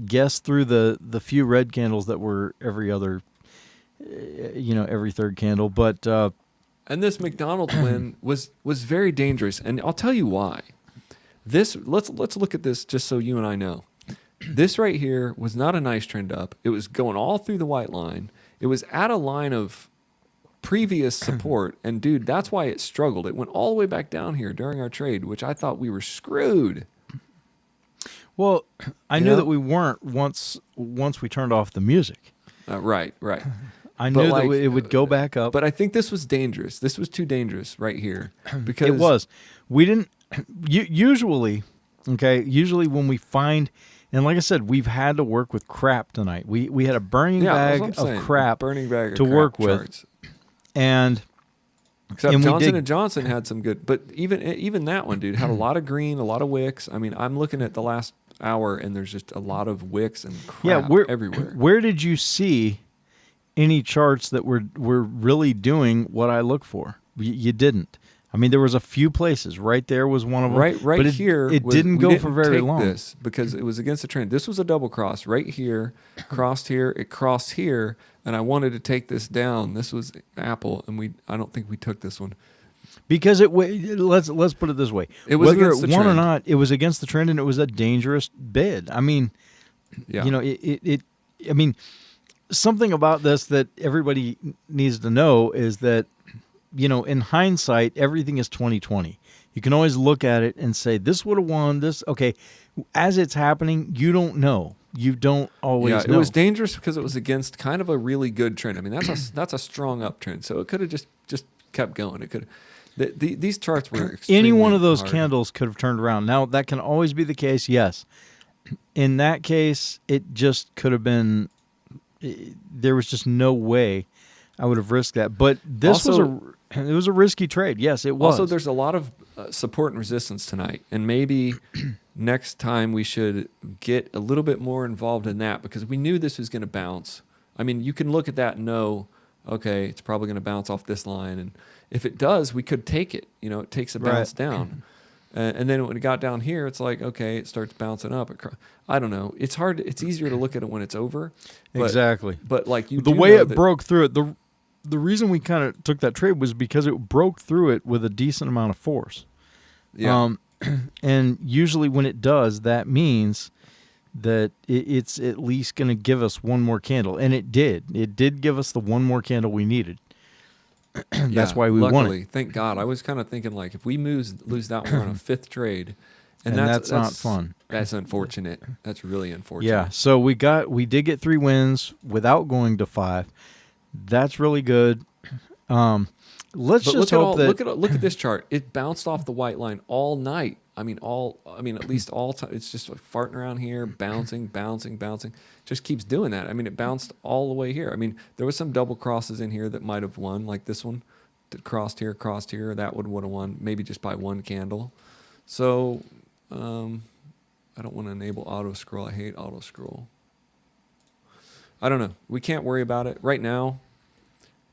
guess through the few red candles that were every other, every third candle. But and this McDonald's win was very dangerous, and I'll tell you why. Let's look at this just so you and I know. This right here was not a nice trend up. It was going all through the white line. It was at a line of previous support, and dude, that's why it struggled. It went all the way back down here during our trade, which I thought we were screwed. Well, I knew that we weren't once we turned off the music. Right. I knew that it would go back up. But I think this was dangerous. This was too dangerous right here. Because it was. We didn't... Usually when we find... And like I said, we've had to work with crap tonight. We had a burning Yeah, that's bag what I'm of saying. crap Burning bag of to crap work with. charts. and Except and we Johnson did- and Johnson had some good, but even that one, dude, had a lot of green, a lot of wicks. I mean, I'm looking at the last hour, and there's just a lot of wicks and crap everywhere. Where did you see any charts that were really doing what I look for? You didn't. I mean, there was a few places. Right there was one of them. Right but here. It didn't we go for very take long. This because it was against the trend. This was a double cross right here, crossed here, it crossed here, and I wanted to take this down. This was Apple, and I don't think we took this one. Because let's put it this way: It was whether against it the won or trend. not, it was against the trend, and it was a dangerous bid. I mean, Yeah. you know, I mean, something about this that everybody needs to know is that, you know, in hindsight, everything is 20/20. You can always look at it and say, this would have won. This, okay. As it's happening, you don't know. You don't always Yeah, know. it was dangerous because it was against kind of a really good trend. I mean, that's a strong uptrend, so it could have just kept going. It could. These charts were extremely Any one of those hard. candles could have turned around. Now, that can always be the case, yes. In that case, it just could have been, there was just no way I would have risked that. But this it was a risky trade. Yes, it was. Also, there's a lot of support and resistance tonight, and maybe next time we should get a little bit more involved in that because we knew this was going to bounce. I mean, you can look at that and know, okay, it's probably going to bounce off this line, and if it does, we could take it. You know, it takes a bounce down, and then when it got down here, it's like, okay, it starts bouncing up. I don't know. It's hard. It's easier to look at it when it's over. But, exactly. But like the way it broke through it, the reason we kind of took that trade was because it broke through it with a decent amount of force. Yeah. And usually when it does, that means that it's at least going to give us one more candle. And it did. It did give us the one more candle we needed. That's why we won it. Thank God. I was kind of thinking like if we lose that one on a fifth trade, and that's not fun. That's unfortunate. That's really unfortunate. Yeah. So we did get 3 wins without going to 5. That's really good. Let's But just hope that look at this chart. It bounced off the white line all night. I mean, at least all time. It's just like farting around here, bouncing. Just keeps doing that. I mean, it bounced all the way here. I mean, there was some double crosses in here that might have won, like this one that crossed here. That would have won, maybe just by one candle. So, I don't want to enable auto scroll. I hate auto scroll. I don't know. We can't worry about it right now.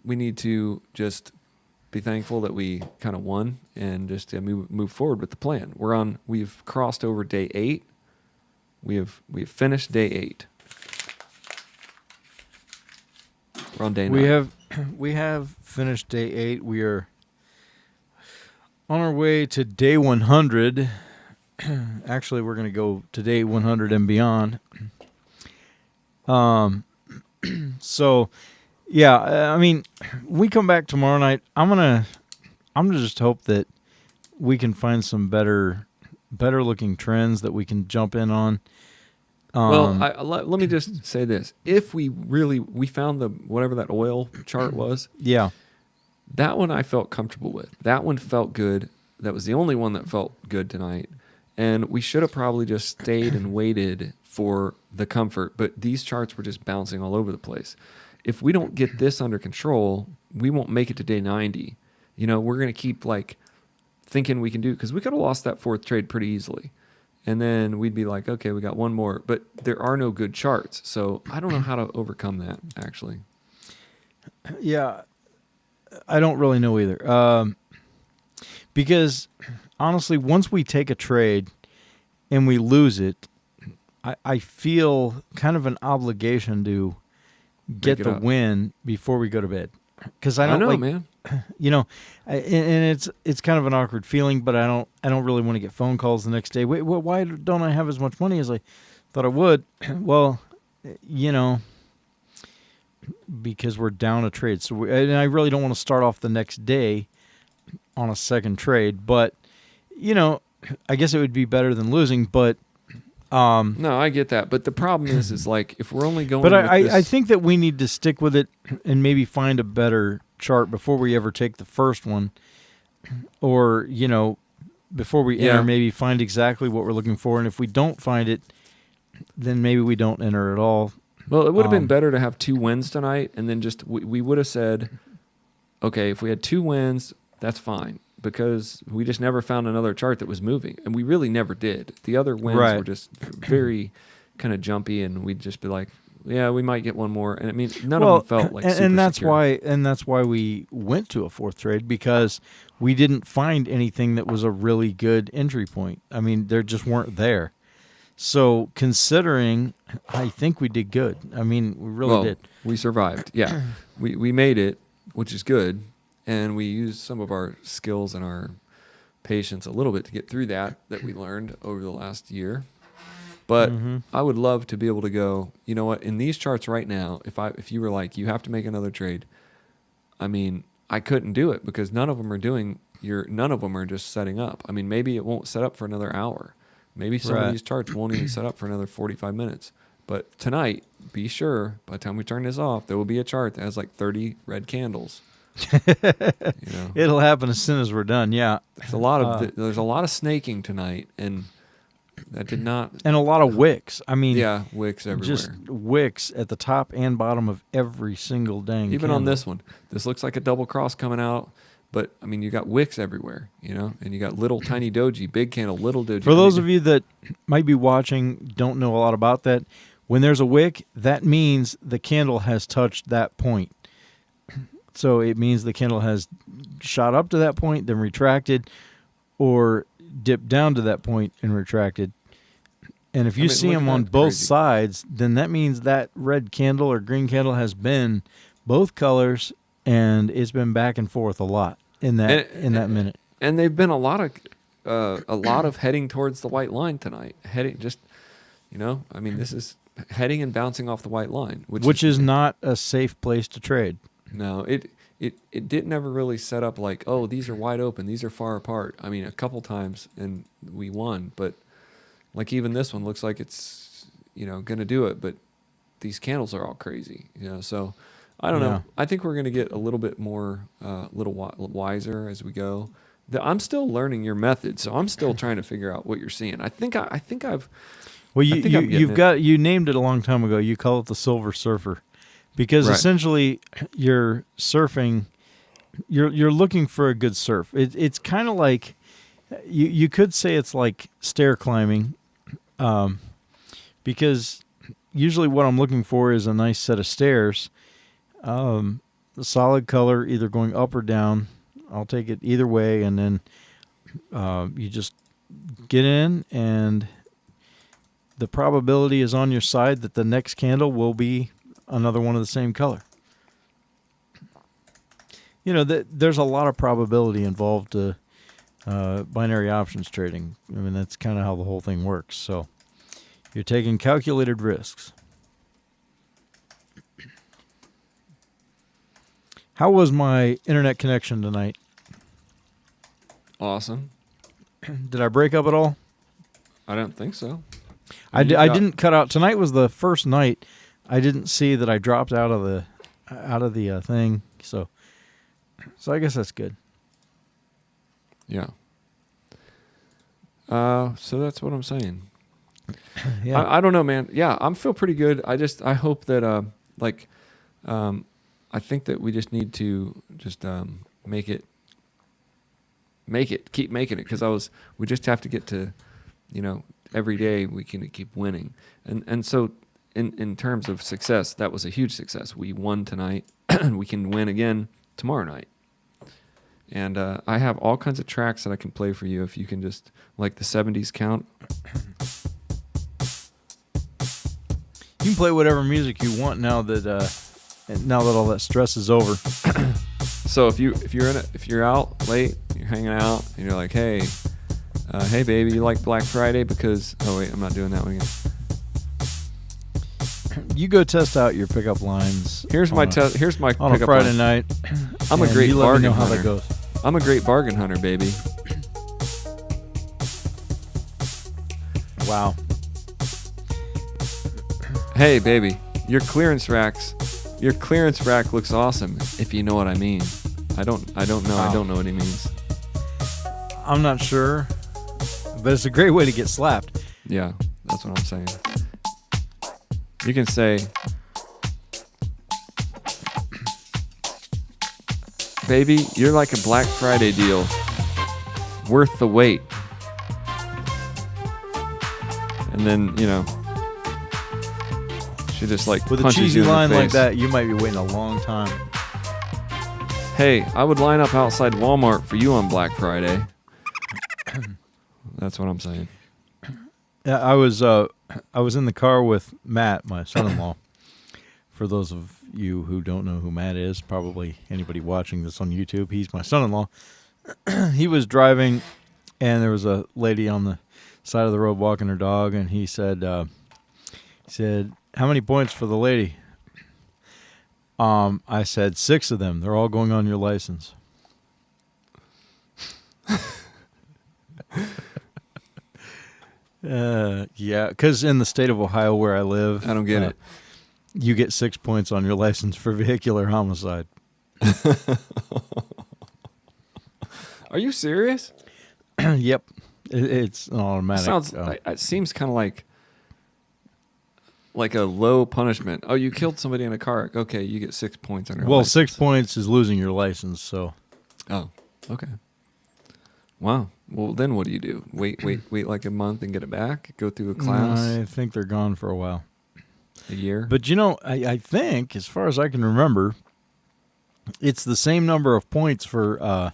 We need to just be thankful that we kind of won and just move forward with the plan. We've crossed over day 8. We've finished day 8. We're on day 9. we have finished day 8. We are on our way to day 100. Actually, we're going to go to day 100 and beyond. So, yeah, I mean, we come back tomorrow night. I'm gonna just hope that we can find some better looking trends that we can jump in on. Let me just say this: if we found whatever that oil chart was, yeah, that one I felt comfortable with. That one felt good. That was the only one that felt good tonight, and we should have probably just stayed and waited for the comfort. But these charts were just bouncing all over the place. If we don't get this under control, we won't make it to day 90. You know, we're going to keep like thinking we can do, because we could have lost that 4th trade pretty easily. And then we'd be like, okay, we got one more, but there are no good charts. So I don't know how to overcome that actually. Yeah, I don't really know either. Because honestly, once we take a trade and we lose it, I feel kind of an obligation to get the win before we go to bed, because I don't know, like, man. You know, and it's kind of an awkward feeling, but I don't really want to get phone calls the next day. Wait, why don't I have as much money as I thought I would? Well, you know, because we're down a trade. So and I really don't want to start off the next day on a second trade. But you know, I guess it would be better than losing. But no, I get that. But the problem is like if we're only going. But with this, I think that we need to stick with it and maybe find a better chart before we ever take the first one, or you know, before we enter, maybe find exactly what we're looking for. And if we don't find it, then maybe we don't enter at all. Well, it would have been Um, better to have 2 wins tonight, and then just we would have said, okay, if we had 2 wins, that's fine, because we just never found another chart that was moving, and we really never did. The other wins Right. were just very kind of jumpy, and we'd just be like, yeah, we might get one more, and I mean, none of them felt like super and that's secure. why we went to a fourth trade, because we didn't find anything that was a really good entry point. I mean, there just weren't there. So considering, I think we did good. I mean, we really Well, did. we survived. Yeah, we made it, which is good, and we used some of our skills and our patience a little bit to get through that we learned over the last year. But Mhm. I would love to be able to go, you know what, in these charts right now, if you were like, you have to make another trade, I mean, I couldn't do it because none of them are just setting up. I mean, maybe it won't set up for another hour. Maybe some Right. of these charts won't even set up for another 45 minutes. But tonight, be sure, by the time we turn this off, there will be a chart that has like 30 red candles. You know, It'll happen as soon as we're done. Yeah, there's a lot of snaking tonight, and that did not. and a lot of wicks. I mean, Yeah, wicks everywhere. just wicks at the top and bottom of every single dang. Even on candle. this one, this looks like a double cross coming out, but I mean, you got wicks everywhere, you know, and you got little tiny doji, big candle, little doji. For those of you that might be watching, don't know a lot about that, when there's a wick, that means the candle has touched that point. So it means the candle has shot up to that point, then retracted, or dipped down to that point and retracted. And if you I mean, see look them at on that, both crazy. sides, then that means that red candle or green candle has been both colors, and it's been back and forth a lot in that minute. and they've been a lot of heading towards the white line tonight. Heading just, you know, I mean, this is heading and bouncing off the white line, Which is not a safe place to trade. no, it didn't ever really set up like, oh, these are wide open, these are far apart. I mean, a couple times and we won, but like even this one looks like it's, you know, going to do it, but these candles are all crazy, you know. So I don't Yeah. know. I think we're going to get a little bit more, wiser as we go. I'm still learning your method, so I'm still trying to figure out what you're seeing. I think I've. Well, I think I'm getting it. you named it a long time ago. You call it the Silver Surfer, because Right. essentially you're surfing. You're looking for a good surf. It's kind of like you could say it's like stair climbing, because usually what I'm looking for is a nice set of stairs, a solid color, either going up or down. I'll take it either way, and then you just get in, and the probability is on your side that the next candle will be another one of the same color. You know, there's a lot of probability involved to binary options trading. I mean, that's kind of how the whole thing works. So you're taking calculated risks. How was my internet connection tonight? Awesome. Did I break up at all? I don't think so. I You got- didn't cut out. Tonight was the first night I didn't see that I dropped out of the thing. So I guess that's good. Yeah. So that's what I'm saying. Yeah. I don't know, man. Yeah, I'm feel pretty good. I hope that I think that we just need to just keep making it, because we just have to get to, you know, every day we can keep winning, and so in terms of success, that was a huge success. We won tonight, and we can win again tomorrow night. And I have all kinds of tracks that I can play for you if you can just, like the 70s count. You can play whatever music you want now that all that stress is over. So if you're out late, you're hanging out, and you're like, hey baby, you like Black Friday? Because oh wait, I'm not doing that one again. You go test out your pickup lines. Here's my on a pickup Friday line. night. I'm a and great you let me bargain know how hunter. that goes. I'm a great bargain hunter, baby. Wow. Hey baby, your clearance rack looks awesome, if you know what I mean. I don't know. Wow. I don't know what he means. I'm not sure, but it's a great way to get slapped. Yeah, that's what I'm saying. You can say, baby, you're like a Black Friday deal. Worth the wait. And then, she just like With a punches cheesy you in the line like face. that, you might be waiting a long time. Hey, I would line up outside Walmart for you on Black Friday. That's what I'm saying. Yeah, I was in the car with Matt, my son-in-law. For those of you who don't know who Matt is, probably anybody watching this on YouTube, he's my son-in-law. He was driving, and there was a lady on the side of the road walking her dog, and he said, "How many points for the lady?" I said 6 of them. They're all going on your license. Yeah, because in the state of Ohio where I live, I don't get it. You get 6 points on your license for vehicular homicide. Are you serious? Yep, it's an automatic. It seems kind of like a low punishment. Oh, you killed somebody in a car. Okay, you get 6 points on your well, license. 6 points is losing your license. So, Oh, okay. Wow. Well, then what do you do? Wait like a month and get it back? Go through a class? I think they're gone for a while. A year? But I think, as far as I can remember, it's the same number of points for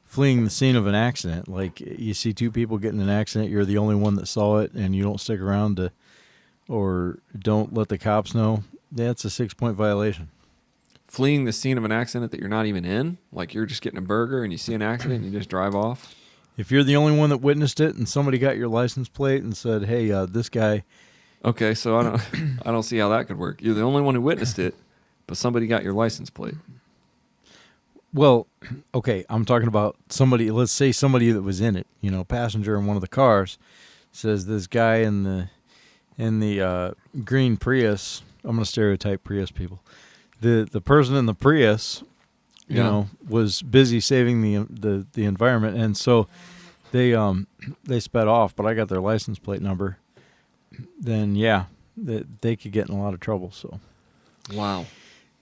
fleeing the scene of an accident. Like, you see 2 people get in an accident, you're the only one that saw it, and you don't stick around or don't let the cops know. That's a 6-point violation. Fleeing the scene of an accident that you're not even in? Like you're just getting a burger and you see an accident and you just drive off? If you're the only one that witnessed it and somebody got your license plate and said, "Hey, this guy," Okay, so I don't see how that could work. You're the only one who witnessed it, but somebody got your license plate. well, okay, I'm talking about somebody. Let's say somebody that was in it, passenger in one of the cars, says this guy in the green Prius. I'm going to stereotype Prius people. The person in the Prius, was busy saving the environment, and so they sped off. But I got their license plate number. Then they could get in a lot of trouble. So, Wow.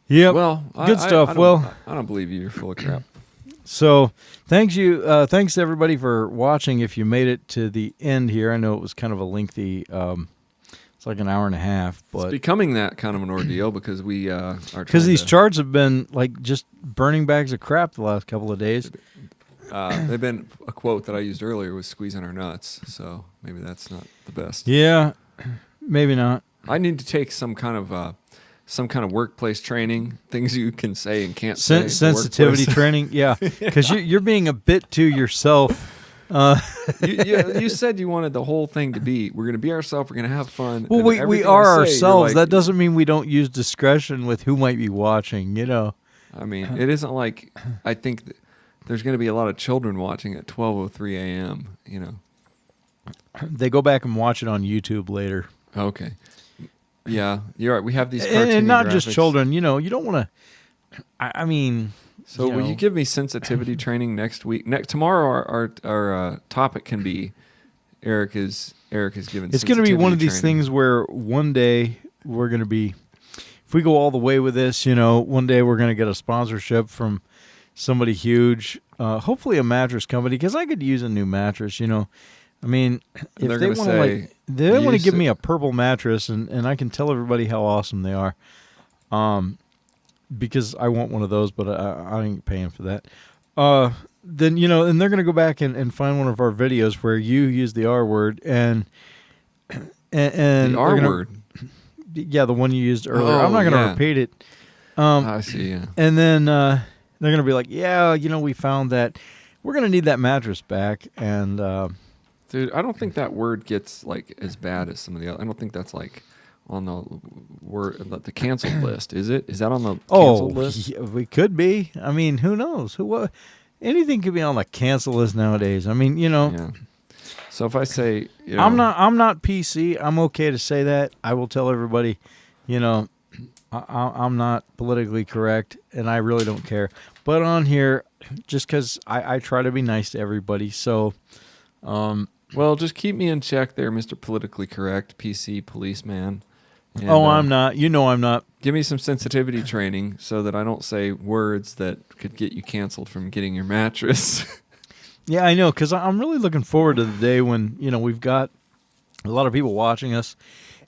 yeah, Well, good stuff. I don't believe you. You're full of crap. So thanks to everybody for watching. If you made it to the end here, I know it was kind of a lengthy. It's like an hour and a half, but It's becoming that kind of an ordeal because we are because these charts have been like just burning bags of crap the last couple of days. they've been a quote that I used earlier was squeezing our nuts, so maybe that's not the best. Yeah, maybe not. I need to take some kind of workplace training, things you can say and can't say. at the Sensitivity workplace. training, yeah, because you're being a bit too yourself. You said you wanted the whole thing to be, we're going to be ourselves, we're going to have fun. Well, and we everything are I say, you're ourselves. like- That doesn't mean we don't use discretion with who might be watching. I mean, it isn't like I think there's going to be a lot of children watching at 12:03 a.m. They go back and watch it on YouTube later. Okay. Yeah, you're right. We have these And not cartoony just graphics. children. You don't want to. I mean. So will you give me sensitivity training next week? Tomorrow our topic can be Eric is given. It's going to be one of these training. things where one day we're going to be, if we go all the way with this, one day we're going to get a sponsorship from somebody huge, hopefully a mattress company, because I could use a new mattress. I mean, if They're they gonna want say, to they want to use give it- me a purple mattress, and I can tell everybody how awesome they are. Because I want one of those, but I ain't paying for that. Then and they're gonna go back and find one of our videos where you use the R word and The they're R gonna- word. yeah, the one you used earlier. Oh, I'm not gonna yeah. repeat it. I see. Yeah. And then they're gonna be like, yeah, we found that we're gonna need that mattress back, and Dude, I don't think that word gets like as bad as some of the other. I don't think that's like on the canceled list. Is it? Is that on the canceled list? yeah, we could be. I mean, who knows? Anything could be on the cancel list nowadays. I mean, Yeah. So if I say, I'm not PC. I'm okay to say that. I will tell everybody, I'm not politically correct, and I really don't care. But on here, just because I try to be nice to everybody, so well, just keep me in check there, Mr. Politically Correct, PC policeman. And, Oh, I'm not. You know I'm not. Give me some sensitivity training so that I don't say words that could get you canceled from getting your mattress. Yeah, I know, because I'm really looking forward to the day when, we've got a lot of people watching us.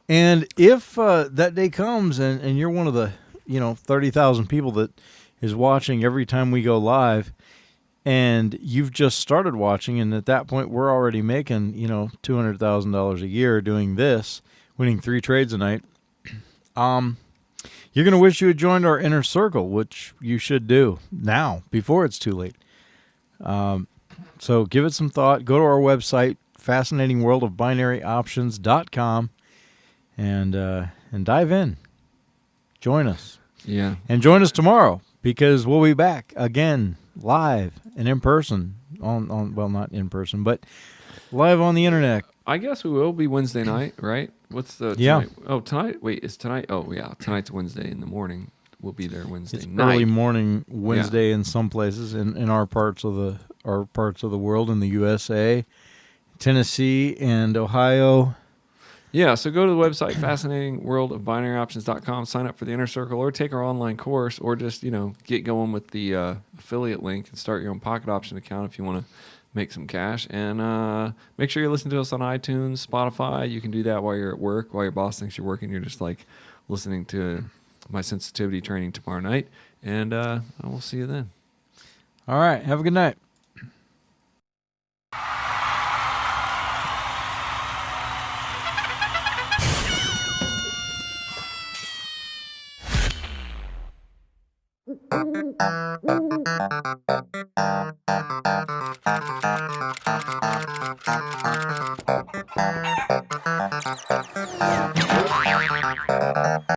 And if that day comes and you're one of the, 30,000 people that is watching every time we go live, and you've just started watching, and at that point we're already making, $200,000 a year doing this, winning 3 trades a night, you're going to wish you had joined our inner circle, which you should do now before it's too late. So give it some thought. Go to our website, fascinatingworldofbinaryoptions.com, and dive in. Join us. Yeah. And join us tomorrow, because we'll be back again live and in person on well, not in person, but live on the internet. I guess we will be Wednesday night, right? What's the Yeah. tonight? Oh, tonight? Wait, is tonight? Oh, yeah. Tonight's Wednesday in the morning. We'll be there Wednesday It's night. early morning Wednesday in some places in our parts of the world, in the USA, Tennessee and Ohio. Yeah, so go to the website, fascinatingworldofbinaryoptions.com, sign up for the Inner Circle, or take our online course, or just, get going with the affiliate link and start your own pocket option account if you want to make some cash. And make sure you listen to us on iTunes, Spotify. You can do that while you're at work, while your boss thinks you're working. You're just like listening to my sensitivity training tomorrow night. And I will see you then. All right. Have a good night.